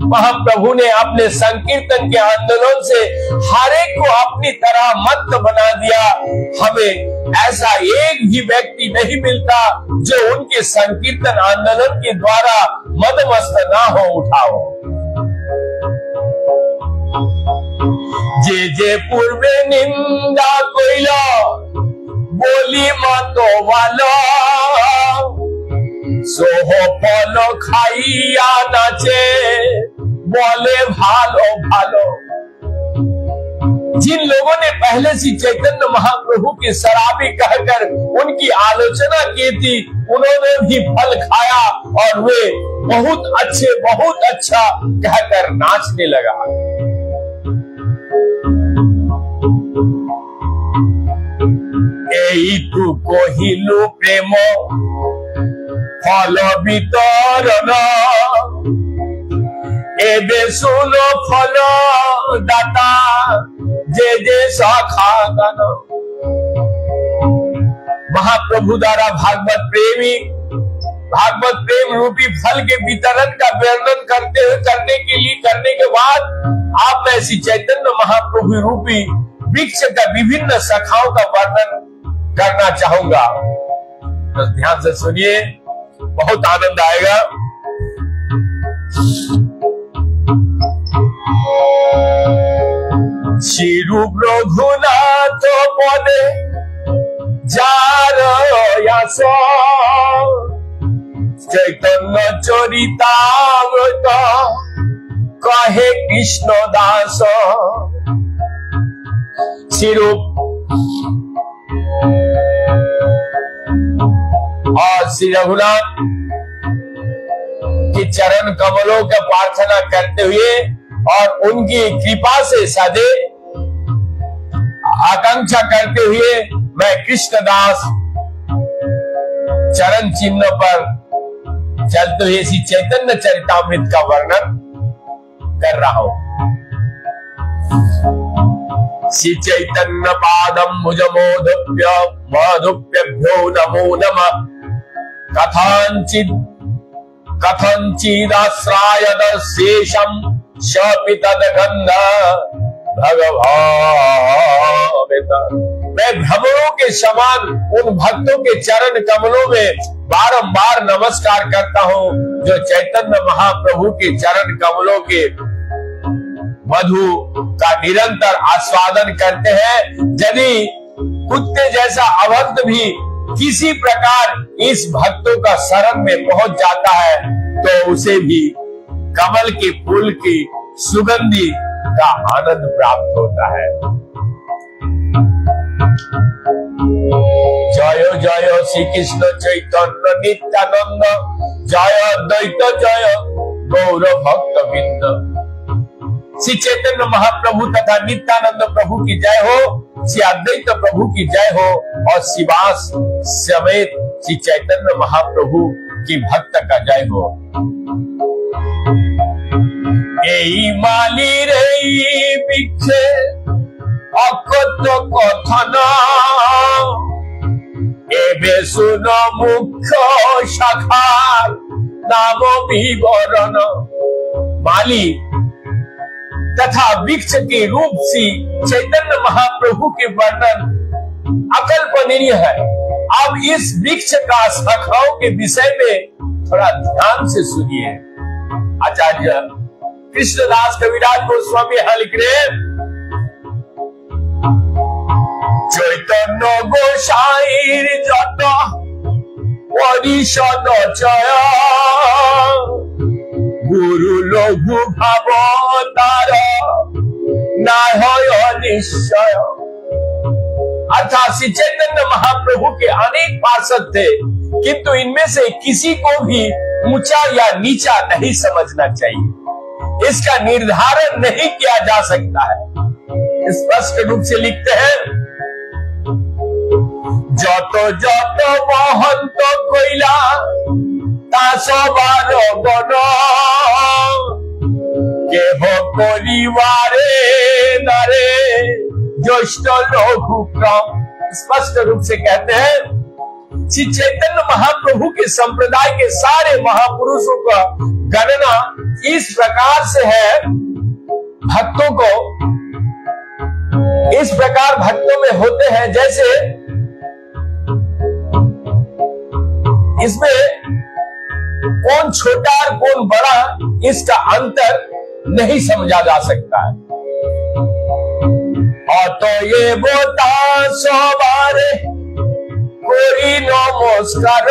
S1: महाप्रभु ने अपने संकीर्तन के आंदोलन से हर एक को अपनी तरह मत बना दिया। हमें ऐसा एक भी व्यक्ति नहीं मिलता जो उनके संकीर्तन आंदोलन के द्वारा मदमस्त ना हो उठाओ। যে যে পূর্বে নিন্দা কইল বলি মতো ভালো सोह फल खाइया नाचे बोले भालो भालो। जिन लोगों ने पहले से चैतन्य महाप्रभु की शराबी कहकर उनकी आलोचना की थी, उन्होंने भी फल खाया और वे बहुत अच्छा कहकर नाचने लगा। एई तू कहिलु प्रेम फल वितरण एबे सुनो फल दाता जे जे शाखा गण। महाप्रभु द्वारा भागवत प्रेम रूपी फल के वितरण का वर्णन करने के बाद आप मैं श्री चैतन्य महाप्रभु रूपी वृक्ष का विभिन्न शाखाओं का वर्णन करना चाहूंगा। तो ध्यान से सुनिए, बहुत आनंद आएगा। श्री रूप रघुनाथ पदे जार यास चैतन्य चरितामृत कहे कृष्ण दास। श्री रूप और श्री रघुनाथ के चरण कमलों का प्रार्थना करते हुए और उनकी कृपा से सदैव आकांक्षा करते हुए मैं कृष्णदास चरण चिन्ह पर चलते हुए श्री चैतन्य चरितामृत का वर्णन कर रहा हूं। श्री चैतन्य पादम भुज मधुप्यभ्यो नमो नमः। कथंचिदाश्रायद शेषम शपितद गंध भगवान। मैं भ्रमरों के समान उन भक्तों के चरण कमलों में बारंबार नमस्कार करता हूँ जो चैतन्य महाप्रभु के चरण कमलों के मधु का निरंतर आस्वादन करते हैं। यदि कुत्ते जैसा अभक्त भी किसी प्रकार इस भक्तों का शरण में पहुंच जाता है तो उसे भी कमल के फूल की सुगंधी का आनंद प्राप्त होता है। जय जय श्री कृष्ण चैतन्य नित्यानंद जय अद्वैत जय गौर भक्त वृंद। श्री चैतन्य महाप्रभु तथा नित्यानंद प्रभु की जय हो, श्री अद्वैत प्रभु की जय हो और शिवास समेत श्री चैतन्य महाप्रभु की भक्त का जय हो। एई माली रे बिखे अकत कथन एबे सुनो मुख्य शाखा नाम विवरण। माली तथा वृक्ष के रूप से चैतन्य महाप्रभु के वर्णन अकल्पनीय है। अब इस वृक्ष का शाखाओं के विषय में थोड़ा ध्यान से सुनिए। आचार्य कृष्णदास कविराज गोस्वामी लिख रहे चैतन्य गोसाईर जट परिषद चय गुरु लघु भाव तार निश्चय। अर्थात श्री चैतन्य महाप्रभु के अनेक पार्षद थे, किंतु इनमें से किसी को भी ऊंचा या नीचा नहीं समझना चाहिए। इसका निर्धारण नहीं किया जा सकता है। स्पष्ट रूप से लिखते हैं जतो जतो महंत कोइला तासबार गण केह परिवारे नारे ज्येष्ठ लघु क्रम। स्पष्ट रूप से कहते हैं श्री चैतन्य महाप्रभु के संप्रदाय के सारे महापुरुषों का गणना इस प्रकार से है, भक्तों को इस प्रकार भक्तों में होते हैं जैसे इसमें कौन छोटा और कौन बड़ा इसका अंतर नहीं समझा जा सकता है। অতএব তা সবারে করি নমস্কার,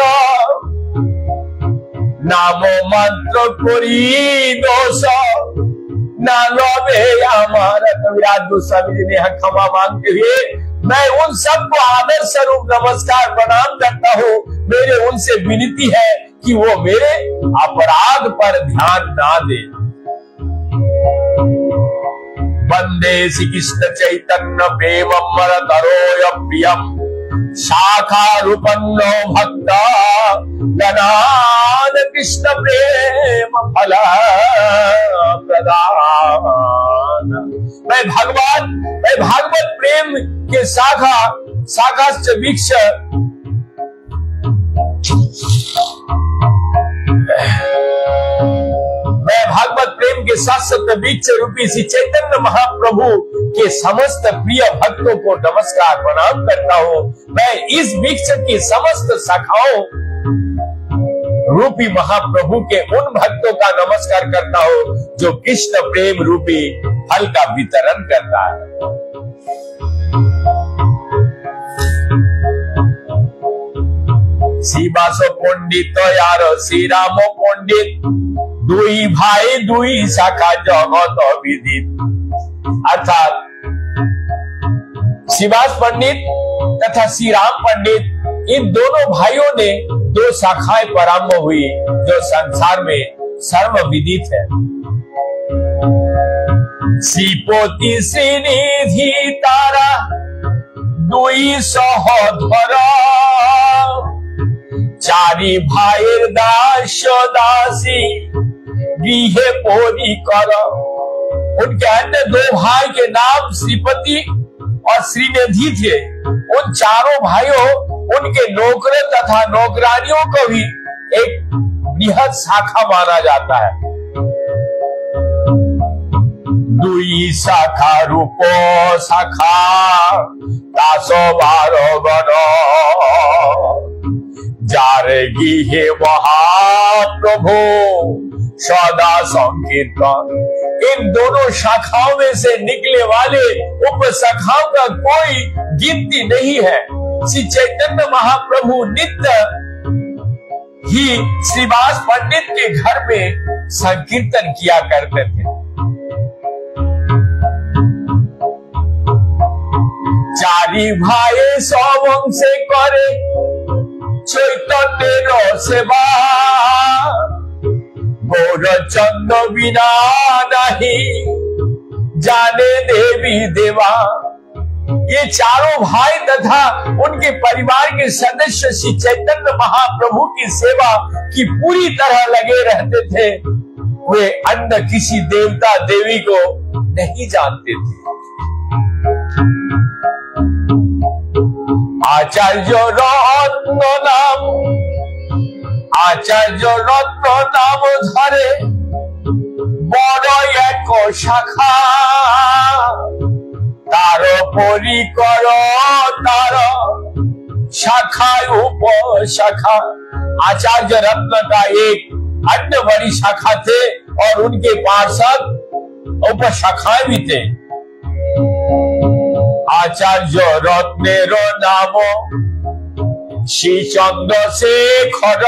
S1: नाम मंत्र करी दोष ना लवे हमारा। कविराज गोस्वामी जी ने क्षमा मांगते हुए मैं उन सबको आदर स्वरूप नमस्कार प्रणाम करता हूँ। मेरे उनसे विनती है कि वो मेरे अपराध पर ध्यान ना दे। वंदे श्री कृष्ण चैतन्य प्रेम मरतरोय प्रियम शाखा रूपन्नो भक्त गणान कृष्ण प्रेम फल प्रदान। मैं भागवत प्रेम के शाखा वृक्ष मैं भागवत प्रेम के शाश्वत वृक्ष रूपी श्री चैतन्य महाप्रभु के समस्त प्रिय भक्तों को नमस्कार प्रणाम करता हूँ। मैं इस वृक्ष की समस्त शाखाओं रूपी महाप्रभु के उन भक्तों का नमस्कार करता हूँ जो कृष्ण प्रेम रूपी फल का वितरण करता है। श्री बासो पंडित यार श्री राम पंडित दुई भाई दुई शाखा जगत विदित। अर्थात श्रीवास पंडित तथा श्री राम पंडित इन दोनों भाइयों ने दो शाखाएं प्रारंभ हुई जो संसार में सर्वविदित है। श्रीपोती श्रीनिधि तारा दुई सहोधर चारि भाइर दास दासी गृहे पोरी कर। उनके अन्य दो भाई के नाम श्रीपति और श्रीनिधि थे। उन चारों भाइयों उनके नौकरों तथा नौकरानियों को भी एक बृहद शाखा माना जाता है। दुई शाखा रूपो शाखा दासो बारो गणो जारे गृहे महाप्रभु सदा संकीर्तन। इन दोनों शाखाओं में से निकले वाले उप शाखाओं का कोई गिनती नहीं है। श्री चैतन्य महाप्रभु नित्य ही श्रीवास पंडित के घर में संकीर्तन किया करते थे। चारि भाई सवंशे करे चैतन्य सेवा गौरचंद बिना नहीं जाने देवी देवा। ये चारों भाई तथा उनके परिवार के सदस्य श्री चैतन्य महाप्रभु की सेवा की पूरी तरह लगे रहते थे। वे अन्य किसी देवता देवी को नहीं जानते थे। आचार्य रत्न नाम धरे बड़ एक शाखा तार परिकर तार शाखा उपशाखा। आचार्य रत्न का एक अन्य बड़ी शाखा थे और उनके पार्षद उपशाखाएं भी थे। आचार्य रत्नेरो नाम श्री चंद्रशेखर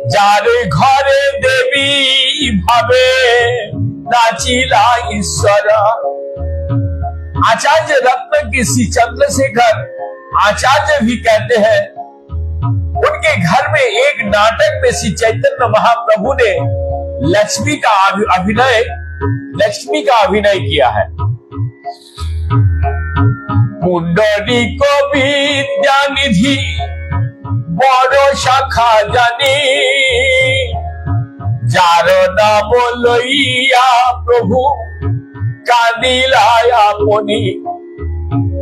S1: जारे घरे देवी भावे नाचिला ईश्वर। आचार्य रत्न की श्री चंद्रशेखर आचार्य भी कहते हैं। उनके घर में एक नाटक में श्री चैतन्य महाप्रभु ने लक्ष्मी का अभिनय किया है। कुंडली को विद्या निधि बड़ शाखा जानी जार नाम लइया प्रभु कांदिलाया पुनी।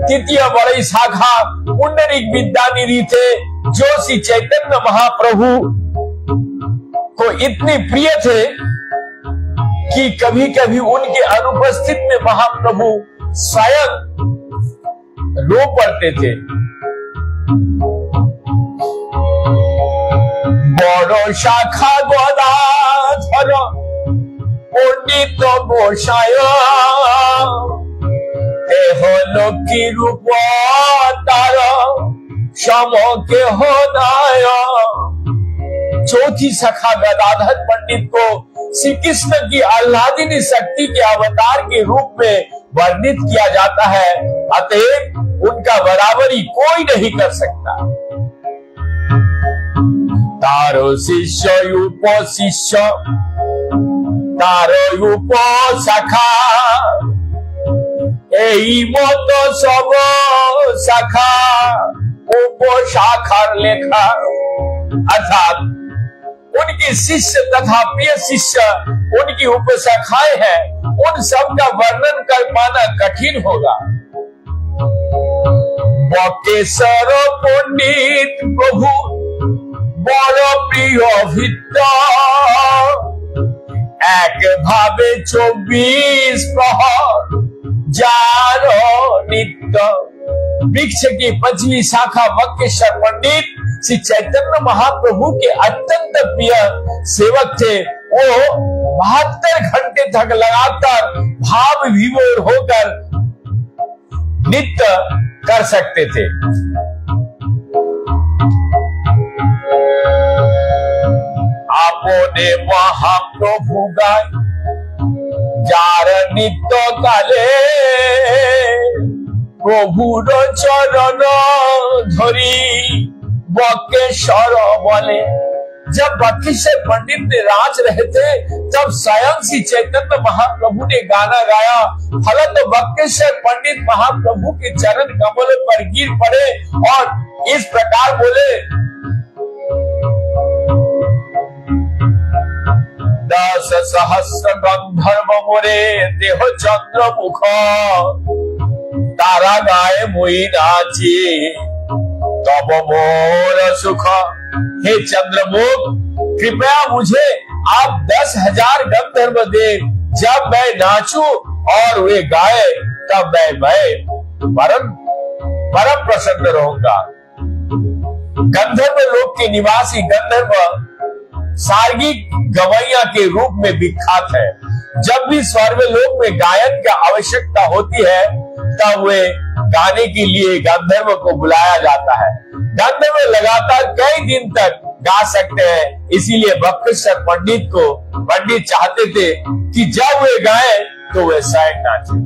S1: तृतीय बड़ी शाखा कुंडलिक विद्यानिधि थे जो श्री चैतन्य महाप्रभु को इतनी प्रिय थे कि कभी कभी उनके अनुपस्थित में महाप्रभु स्वयं रो पड़ते थे। बड़ शाखा गदाधर पंडित गोसाय एहो लक्ष्मी रूप तार समके होनाय। चौथी सखा गदाधर पंडित को श्री कृष्ण की आह्लादिनी शक्ति के अवतार के रूप में वर्णित किया जाता है, अतएव उनका बराबरी कोई नहीं कर सकता। तारो शिष्य उप शिष्य तारो उप शाखा एई मत सब शाखा उप शाखार लेखा। अर्थात उनके शिष्य तथा प्रिय शिष्य उनकी उपशाखाएं हैं, उन सब का वर्णन कर पाना कठिन होगा। बकेश्वर पंडित प्रभु बड़ प्रिय भृत्य एक भावे 24 प्रहर जार नित्य। वृक्ष की 5वीं शाखा बकेश्वर पंडित श्री चैतन्य महाप्रभु के अत्यंत प्रिय सेवक थे। वो 72 घंटे तक लगातार भाव विभोर होकर नित्य कर सकते थे। आपने महाप्रभु गाय जार नित्य काले प्रभुर चरण धरी बकेश्वर बोले। जब बकेश्वर पंडित ने राज रहे थे तब स्वयं श्री चैतन्य महाप्रभु ने गाना गाया। फलत बकेश्वर पंडित महाप्रभु के चरण कमल पर गिर पड़े और इस प्रकार बोले, 10 सहस्र गंधर्व मोरे देह चंद्र मुख तारा गाय मोई नाची तब मोर सुख। हे चंद्रमुख, कृपया मुझे आप 10,000 गंधर्व दे। जब मैं नाचूं और वे गाए तब मैं परम प्रसन्न रहूंगा। गंधर्व लोक के निवासी गंधर्व सार्गिक गवैया के रूप में विख्यात है। जब भी स्वर्गलोक में गायन की आवश्यकता होती है तब वे गाने के लिए गंधर्व को बुलाया जाता है। गंधर्व लगातार कई दिन तक गा सकते हैं, इसीलिए बकेश्वर पंडित चाहते थे कि जब वे गाए तो वे स्वयं नाचे।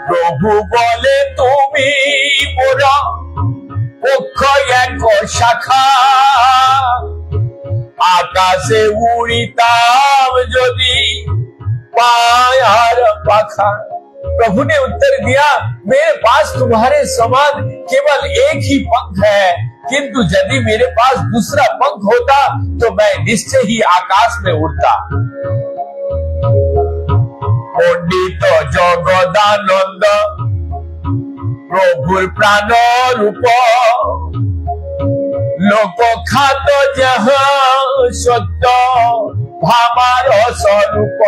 S1: प्रभु बोले तुम्ही मोरा मुख एक शाखा आकाशे उड़ीताम यदि पायार पाखा। प्रभु ने उत्तर दिया, मेरे पास तुम्हारे समान केवल एक ही पंख है, किंतु यदि मेरे पास दूसरा पंख होता तो मैं निश्चय ही आकाश में उड़ता। पंडित जगदानंद प्रभुर प्राण रूप लोक खात जहाँ सत्य भामार स्वरूप।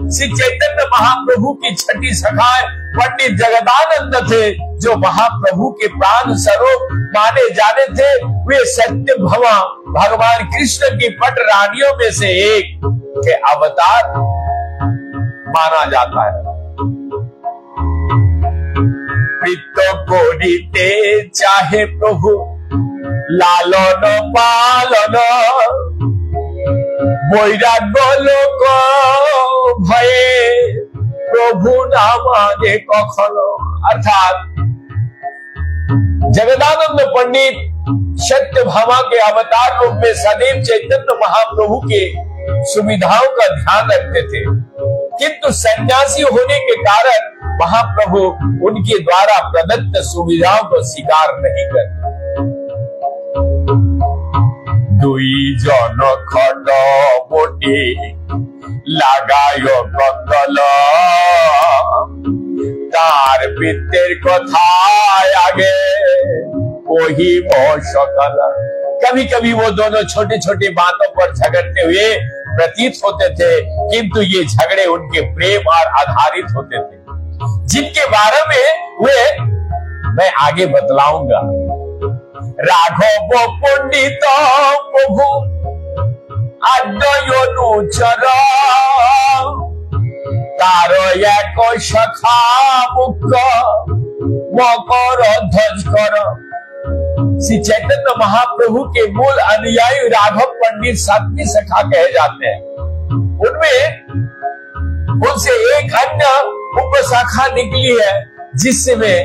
S1: श्री चैतन्य महाप्रभु की छठी सखाए पंडित जगदानंद थे, जो महाप्रभु के प्राण स्वरूप माने जाने थे। वे सत्य भवा भगवान कृष्ण की पट रानियों में से एक के अवतार माना जाता है। प्रीतो को रीते चाहे प्रभु लालन पालन বৈরাগ্য লোক ভয়ে প্রভু নামানে কখনো। अर्थात जगदानंद पंडित सत्य भामा के अवतार रूप में सदैव चैतन्य महाप्रभु के सुविधाओं का ध्यान रखते थे, किंतु सन्यासी होने के कारण महाप्रभु उनके द्वारा प्रदत्त सुविधाओं को स्वीकार नहीं करते। दुई जन खंड मोटी लागाय कतल तार पितर कथाय आगे वही सकल। कभी कभी वो दोनों छोटी छोटी बातों पर झगड़ते हुए प्रतीत होते थे, किंतु ये झगड़े उनके प्रेम और आधारित होते थे, जिनके बारे में वे मैं आगे बतलाऊंगा। राघव पंडित प्रभु आद्यनुचर तारो एक सखा मुख मकर ध्वज कर। श्री चैतन्य महाप्रभु के मूल अनुयायी राघव पंडित सातवीं सखा कहे जाते हैं। उनसे एक अन्य उपशाखा निकली है जिसमें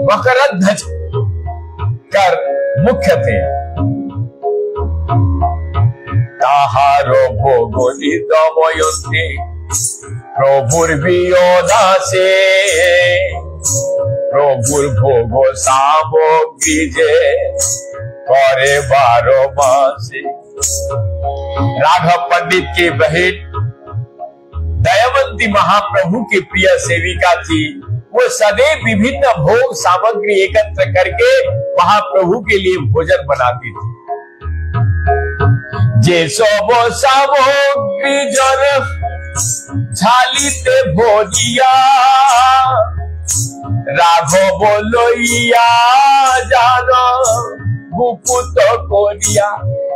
S1: मकर ध्वज कर मुख्य थे। ताहारो भोगोली दमयंती प्रभुर वियोदासे प्रभुर भोग सामग्री जे करे 12 मासे। राघव पंडित की बहन दयावंती महाप्रभु की प्रिय सेविका थी। वो सदैव विभिन्न भोग सामग्री एकत्र करके महाप्रभु के लिए भोजन बनाती थी। जे सब सामग्री जर झालीते भोजिया राघव लोइया जानो गुपुत कोरिया।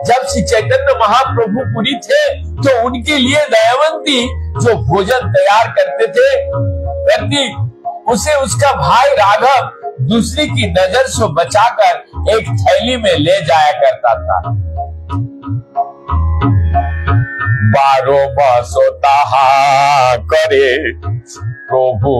S1: जब श्री चैतन्य महाप्रभु पुरी थे तो उनके लिए दयावंती जो भोजन तैयार करते थे, व्यक्ति उसे उसका भाई राघव दूसरी की नजर से बचाकर एक थैली में ले जाया करता था। 12 मास ताहा करे प्रभु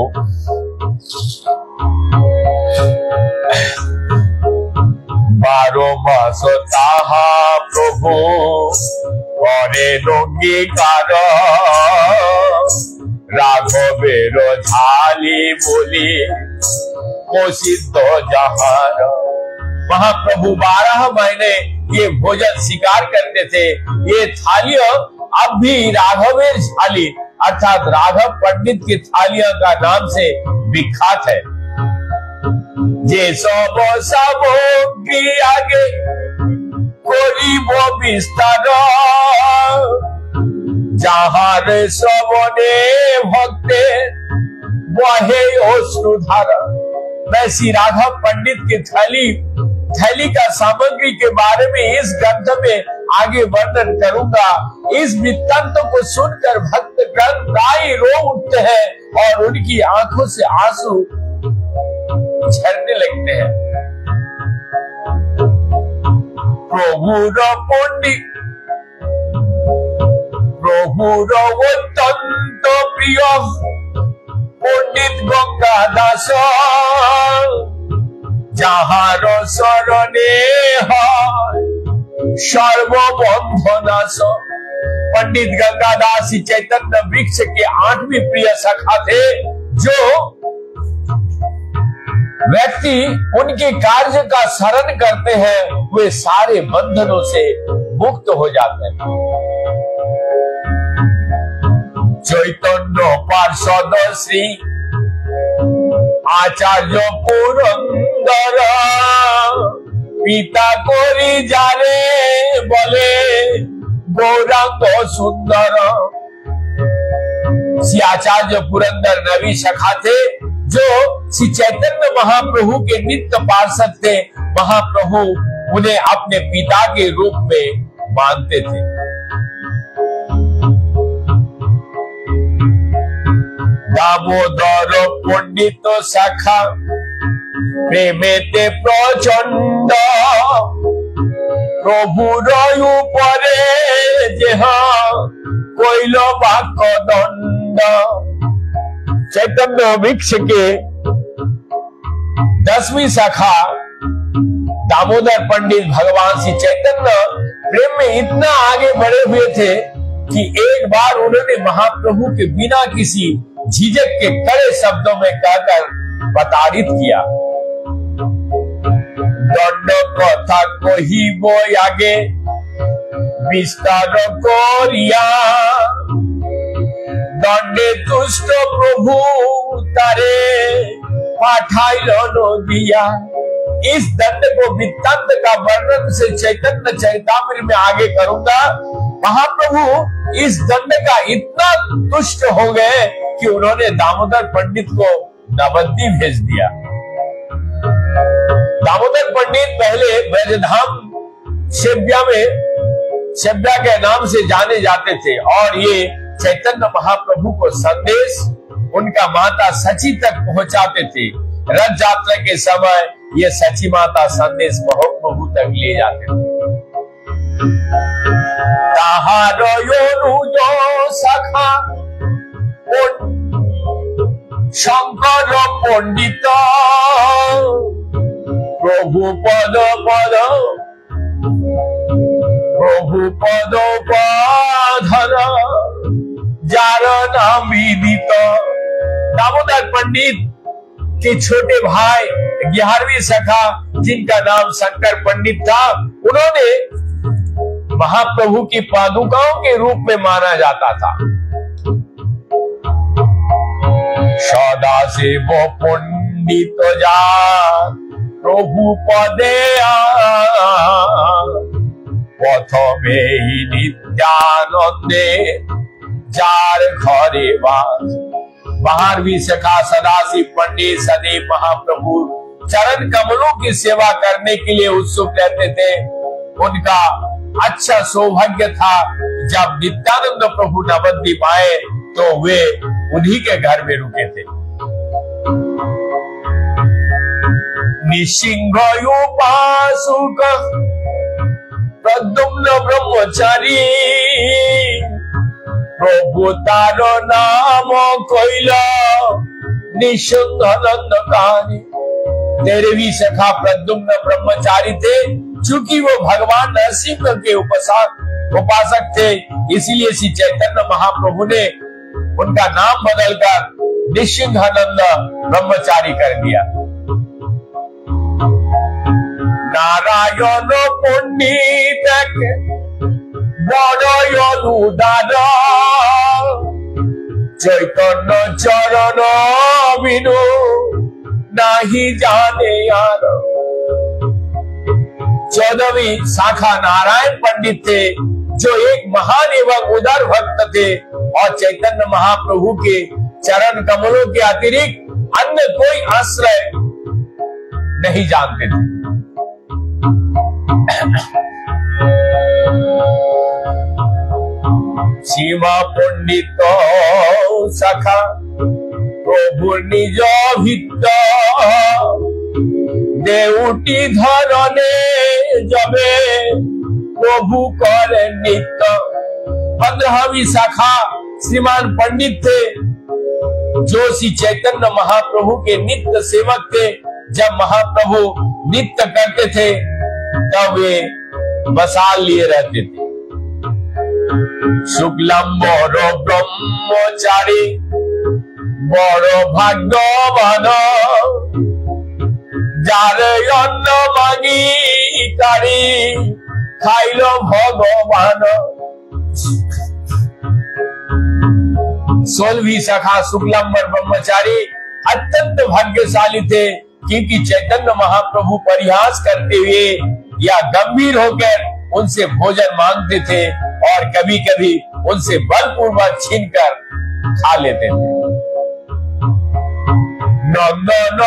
S1: 12 मास ताहा प्रभु करे अंगीकार राघवेर झाली बोली कोशिद जहार। महाप्रभु 12 महीने ये भोजन स्वीकार करते थे। ये थालियां अब भी राघवेर थाली अर्थात राघव पंडित की थालियों का नाम से विख्यात है। जे सब सामग्री आगे करिब विस्तार जहार श्रवणे भक्ते बहे अश्रुधार। मैं श्री राघव पंडित की थैली का सामग्री के बारे में इस ग्रंथ में आगे वर्णन करूंगा। इस वृत्तांत को सुनकर भक्तगण प्राय रो उठते हैं और उनकी आंखों से आंसू झरने लगते हैं। प्रभुर पंडित प्रभुर अत्यंत प्रिय पंडित गंगा दास যাহার শরণে হয় सर्वबंधनाश। पंडित गंगादास चैतन्य वृक्ष के 8वीं प्रिय सखा थे। जो व्यक्ति उनके कार्य का शरण करते हैं वे सारे बंधनों से मुक्त हो जाते हैं। चैतन्य पार्षद श्री आचार्य पुरंदर पिता कोरी जारे बोले गौरांग सुंदर। श्री आचार्य पुरंदर नवी सखा थे जो श्री चैतन्य महाप्रभु के नित्य पार्षद थे। महाप्रभु उन्हें अपने पिता के रूप में मानते थे। दामोदर पंडित शाखा प्रेमेते प्रचंड प्रभुर ऊपरे जेह कोइल बाक दंड। चैतन्य वृक्ष के 10वीं शाखा दामोदर पंडित भगवान श्री चैतन्य प्रेम में इतना आगे बढ़े हुए थे कि एक बार उन्होंने महाप्रभु के बिना किसी झिझक के कड़े शब्दों में कहकर प्रताड़ित किया। दंड कथा कहिब आगे विस्तार करिया दंडे दुष्ट प्रभु तारे पाठाइल नदिया। इस दंड को वृत्तांत का वर्णन से चैतन्य चरितामृत में आगे करूंगा। महाप्रभु इस दंड का इतना तुष्ट हो गए कि उन्होंने दामोदर पंडित को नवद्वीप भेज दिया। दामोदर पंडित पहले ब्रजधाम सेव्या के नाम से जाने जाते थे और ये चैतन्य महाप्रभु को संदेश उनका माता सची तक पहुंचाते थे। रथ यात्रा के समय ये सची माता संदेश महाप्रभु तक ले जाते थे। ताहारो योनुज सखा शंकर पंडित प्रभु पद धर जार नाम विदित। दामोदर पंडित के छोटे भाई 11वीं सखा जिनका नाम शंकर पंडित था, उन्होंने महाप्रभु की पादुकाओं के रूप में माना जाता था। सदा से वो पंडित जा प्रभु पदे प्रथमे नित्यानंदे जार घरे वास। 12वीं सखा सदाशिव पंडित सदैव महाप्रभु चरण कमलों की सेवा करने के लिए उत्सुक रहते थे। उनका अच्छा सौभाग्य था, जब नित्यानंद प्रभु नवद्वीप आए तो वे उन्हीं के घर में रुके थे। निसिंह उपासक प्रद्युम्न ब्रह्मचारी प्रभु तार नाम कोइला निसंगानंदकारी। 13वीं सखा प्रद्युम्न ब्रह्मचारी थे। चूंकि वो भगवान नरसिंह के उपासक थे, इसीलिए श्री चैतन्य महाप्रभु ने उनका नाम बदलकर निसिंहानंद ब्रह्मचारी कर दिया। नारायण पंडित बड़यनु दादा चैतन्य चरण बिनु नहीं जाने यार। 14वीं शाखा नारायण पंडित थे, जो एक महान एवं उदार भक्त थे और चैतन्य महाप्रभु के चरण कमलों के अतिरिक्त अन्य कोई आश्रय नहीं जानते थे। सीमा पंडित सखा प्रभु निज भित्त देउटी धरने जबे प्रभु करे नित्य। 15वीं शाखा श्रीमान पंडित थे, जो श्री चैतन्य महाप्रभु के नित्य सेवक थे। जब महाप्रभु नित्य करते थे तब वे बसाल लिए रहते थे। शुक्लम बड़ो ब्रह्मचारी बड़ो भाग्यवान जारे अन्न मांगी कारी खाइलो भगवान। 16वीं शाखा शुक्लम्बर ब्रह्मचारी अत्यंत भाग्यशाली थे, क्योंकि चैतन्य महाप्रभु परिहास करते हुए या गंभीर होकर उनसे भोजन मांगते थे और कभी कभी उनसे बलपूर्वक छीनकर खा लेते थे।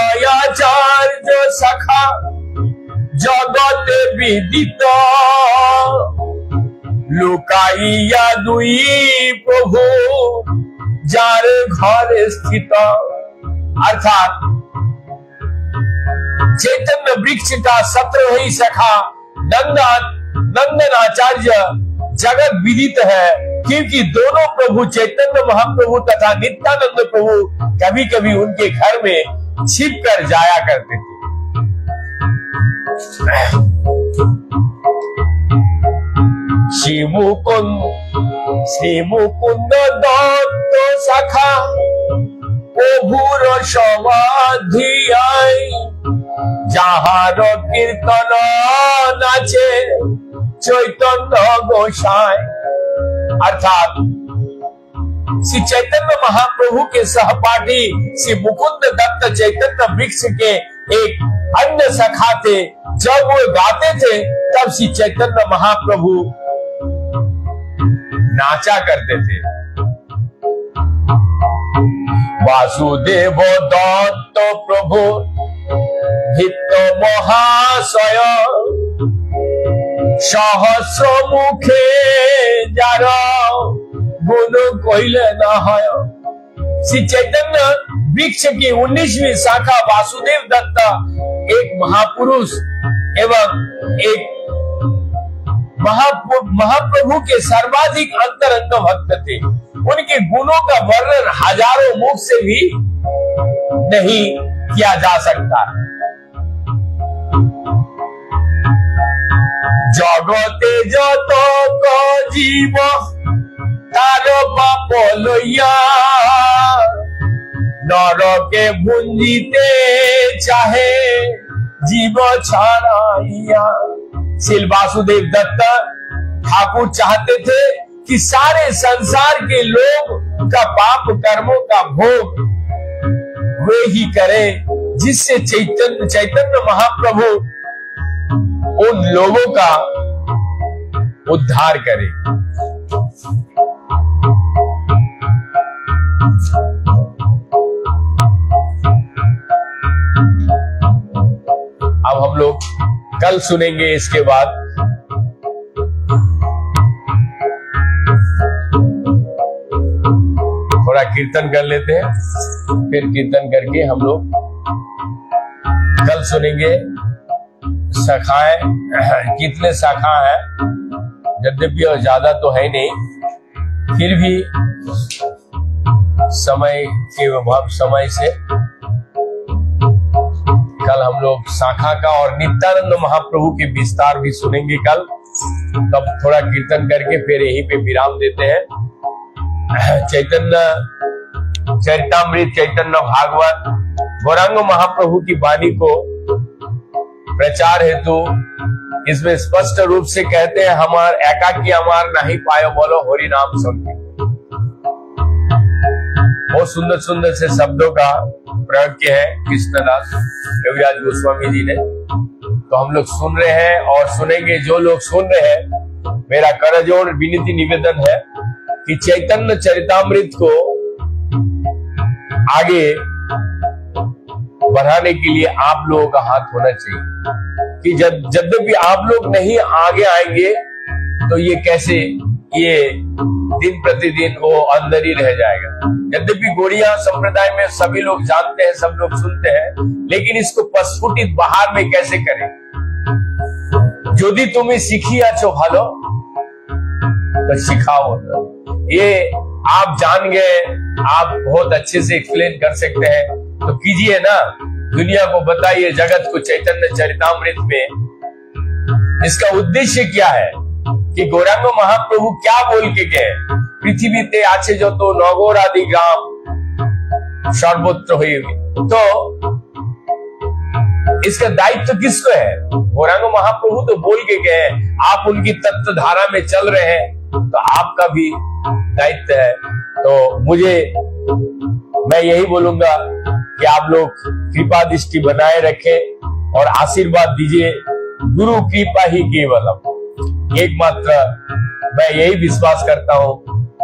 S1: नंदनयाचार्य सखा जगत विदित लुकाइया दुई प्रभु जार घर स्थित। अर्थात चैतन्य वृक्ष का 17वीं शाखा नंदनाचार्य जगत विदित है, क्योंकि दोनों प्रभु चैतन्य महाप्रभु तथा नित्यानंद प्रभु कभी कभी उनके घर में छिप कर जाया करते थे। श्री मुकुंद दत्त शाखा प्रभुर समाधि आई যাহার कीर्तन नाचे चैतन्य गोसाई। अर्थात श्री चैतन्य महाप्रभु के सहपाठी श्री मुकुंद दत्त चैतन्य वृक्ष के एक अन्य सखा थे। जब वो गाते थे तब श्री चैतन्य महाप्रभु नाचा करते थे। वासुदेव दत्त प्रभु हित महाशय सहस्र मुखे जार गुण कोइले ना है। श्री चैतन्य वृक्ष की 19वीं शाखा वासुदेव दत्त एक महापुरुष एवं एक महाप्रभु के सर्वाधिक अंतरंग भक्त थे। उनके गुणों का वर्णन हजारों मुख से भी नहीं किया जा सकता। जगते जत को जीव तार पाप लइया नरके भुंजिते चाहे जीव छाड़ाइया। श्री वासुदेव दत्त ठाकुर चाहते थे कि सारे संसार के लोग का पाप कर्मों का भोग वे ही करें, जिससे चैतन्य महाप्रभु उन लोगों का उद्धार करे। अब हम लोग कल सुनेंगे। इसके बाद थोड़ा कीर्तन कर लेते हैं, फिर कीर्तन करके हम लोग कल सुनेंगे। शाखाएं कितने शाखा है, यद्यपि और ज्यादा तो है नहीं, फिर भी समय के अभाव समय से कल हम लोग शाखा का और नित्यानंद महाप्रभु के विस्तार भी सुनेंगे कल। तब थोड़ा कीर्तन करके फिर यहीं पे विराम देते हैं। चैतन्य चरितामृत, चैतन्य भागवत, गौरांग महाप्रभु की वाणी को प्रचार हेतु इसमें स्पष्ट रूप से कहते हैं, हमार एकाकी हमार नहीं पायो बोलो हरि नाम संग। बहुत सुंदर सुंदर से शब्दों का प्रयोग किया है कृष्णदास कविराज गोस्वामी जी ने। तो हम लोग सुन रहे हैं और सुनेंगे। जो लोग सुन रहे हैं, मेरा करजोड़ विनती निवेदन है कि चैतन्य चरितामृत को आगे बढ़ाने के लिए आप लोगों का हाथ होना चाहिए। कि जब भी आप लोग नहीं आगे आएंगे तो ये कैसे, ये दिन प्रतिदिन वो अंदर ही रह जाएगा। यद्यपि गौड़िया संप्रदाय में सभी लोग जानते हैं, सब लोग सुनते हैं, लेकिन इसको प्रस्फुटित बाहर में कैसे करें। यदि तुम्हें सीखी आछो भालो तो सिखाओ। ये आप जान गए, आप बहुत अच्छे से एक्सप्लेन कर सकते हैं, तो कीजिए ना, दुनिया को बताइए, जगत को चैतन्य चरितामृत में इसका उद्देश्य क्या है कि गौरांग महाप्रभु क्या बोल के गए। पृथ्वी ते आछे जो तो नगौर आदि ग्राम सर्वत्र हुई। तो इसका दायित्व किसको है? गौरांग महाप्रभु तो बोल के गए, आप उनकी तत्व धारा में चल रहे हैं, तो आपका भी दायित्व है। तो मैं यही बोलूंगा कि आप लोग कृपा दृष्टि बनाए रखें और आशीर्वाद दीजिए। गुरु कृपा ही केवलम, एकमात्र मैं यही विश्वास करता हूँ।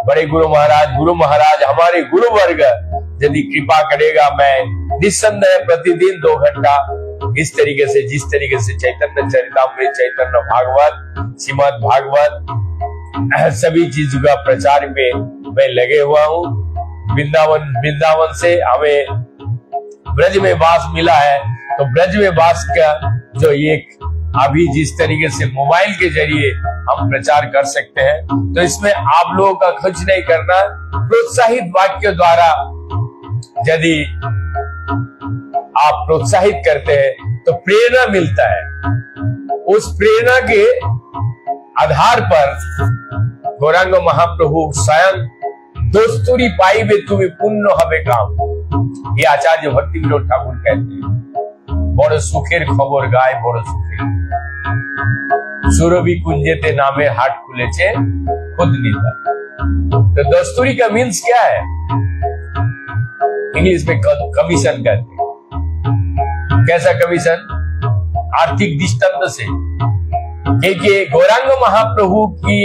S1: बड़े गुरु महाराज हमारे गुरु वर्ग यदि कृपा करेगा, मैं निस्संदेह प्रतिदिन 2 घंटा इस तरीके से, जिस तरीके से चैतन्य चरितामृत, चैतन्य भागवत, श्रीमद् भागवत, सभी चीजों का प्रचार पे मैं लगे हुआ हूँ। वृंदावन से हमें ब्रज में वास मिला है, तो ब्रज में वास का जो एक अभी जिस तरीके से मोबाइल के जरिए हम प्रचार कर सकते हैं, तो इसमें आप लोगों का खर्च नहीं करना, प्रोत्साहित वाक्य द्वारा यदि आप प्रोत्साहित करते हैं तो प्रेरणा मिलता है। उस प्रेरणा के आधार पर गौरांग महाप्रभु स्वयं दोस्तुरी पाई बे तुम्हें पुण्य हवे काम, ये आचार्य भक्ति विनोद ठाकुर कहते हैं। बड़ सुखेर खबर गाय बड़ सुखेर, सुरभि कुंजेते नामे हाट खुलेचे खुद नीता। तो दस्तूरी का मीन्स क्या है? इंग्लिश में कमीशन कहते हैं। कैसा कमीशन? आर्थिक दृष्टांत से। क्योंकि गौरांग महाप्रभु की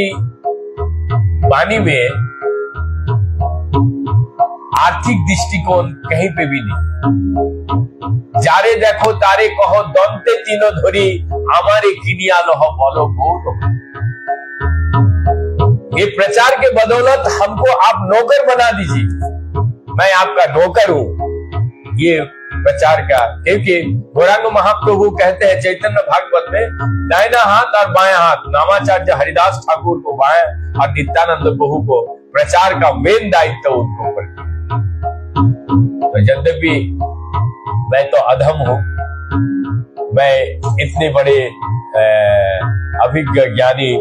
S1: वाणी में आर्थिक दृष्टिकोण कहीं पे भी नहीं। जारे देखो तारे कहो दंते तीनों धरी, हमारे किनिया लहो बोलो गौर। ये प्रचार के बदौलत हमको आप नौकर बना दीजिए, मैं आपका नौकर हूं। ये प्रचार का, क्योंकि गौरांग महाप्रभु कहते हैं चैतन्य भागवत में, दाहिना हाथ और बायां हाथ, नामाचार्य हरिदास ठाकुर को बायां और नित्यानंद प्रभु को प्रचार का मेन दायित्व उनको ऊपर दिया। तो यद्यपि मैं तो अधम हूं, मैं इतने बड़े अभिज्ञ ज्ञानी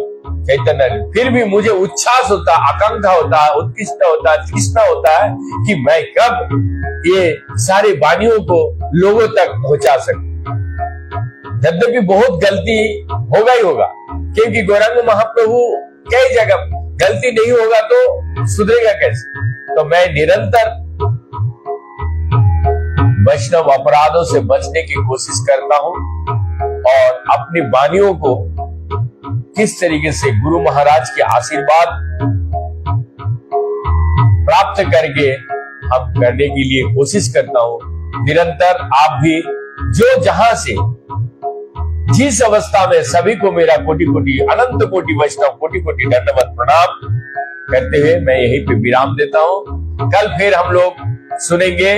S1: चैतन्य, फिर भी मुझे उच्छ्वास होता, आकांक्षा होता, उत्कृष्ट होता, तृष्णा होता है कि मैं कब ये सारे वाणियों को लोगों तक पहुंचा सकूं। यद्यपि बहुत गलती होगा ही होगा, क्योंकि गौरांग महाप्रभु कई जगह गलती नहीं होगा तो सुधरेगा कैसे। तो मैं निरंतर वैष्णव अपराधों से बचने की कोशिश करता हूं और अपनी वाणियों को किस तरीके से गुरु महाराज के आशीर्वाद प्राप्त करके हम करने के लिए कोशिश करता हूं। निरंतर आप भी जो जहां से जिस अवस्था में, सभी को मेरा कोटि कोटि अनंत कोटि वैष्णव कोटि कोटि दंडवत प्रणाम करते हुए मैं यहीं पे विराम देता हूं। कल फिर हम लोग सुनेंगे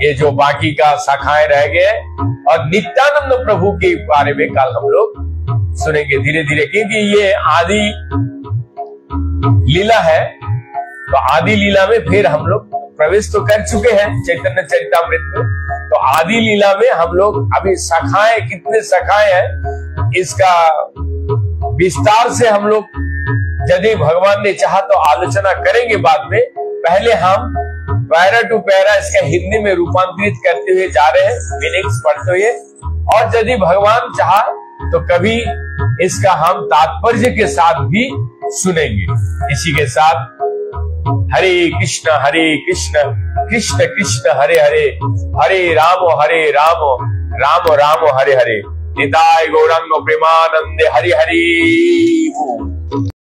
S1: ये जो बाकी का शाखाएं रह गए, और नित्यानंद प्रभु के बारे में कल हम लोग सुनेंगे धीरे धीरे, क्योंकि ये आदि लीला है। तो आदि लीला में फिर हम लोग प्रवेश तो कर चुके हैं चैतन्य चरितामृत में, तो आदि लीला में हम लोग अभी शाखाएं, कितने शाखाएं हैं, इसका विस्तार से हम लोग यदि भगवान ने चाहा तो आलोचना करेंगे बाद में। पहले हम पैरा टू पैरा इसका हिंदी में रूपांतरित करते हुए जा रहे हैं, मीनिंग्स पढ़ते हुए, और यदि भगवान चाहा तो कभी इसका हम तात्पर्य के साथ भी सुनेंगे। इसी के साथ हरे कृष्ण कृष्ण कृष्ण हरे हरे, हरे राम राम राम हरे हरे। निताय गौरांग प्रेमानंदे हरि हरि।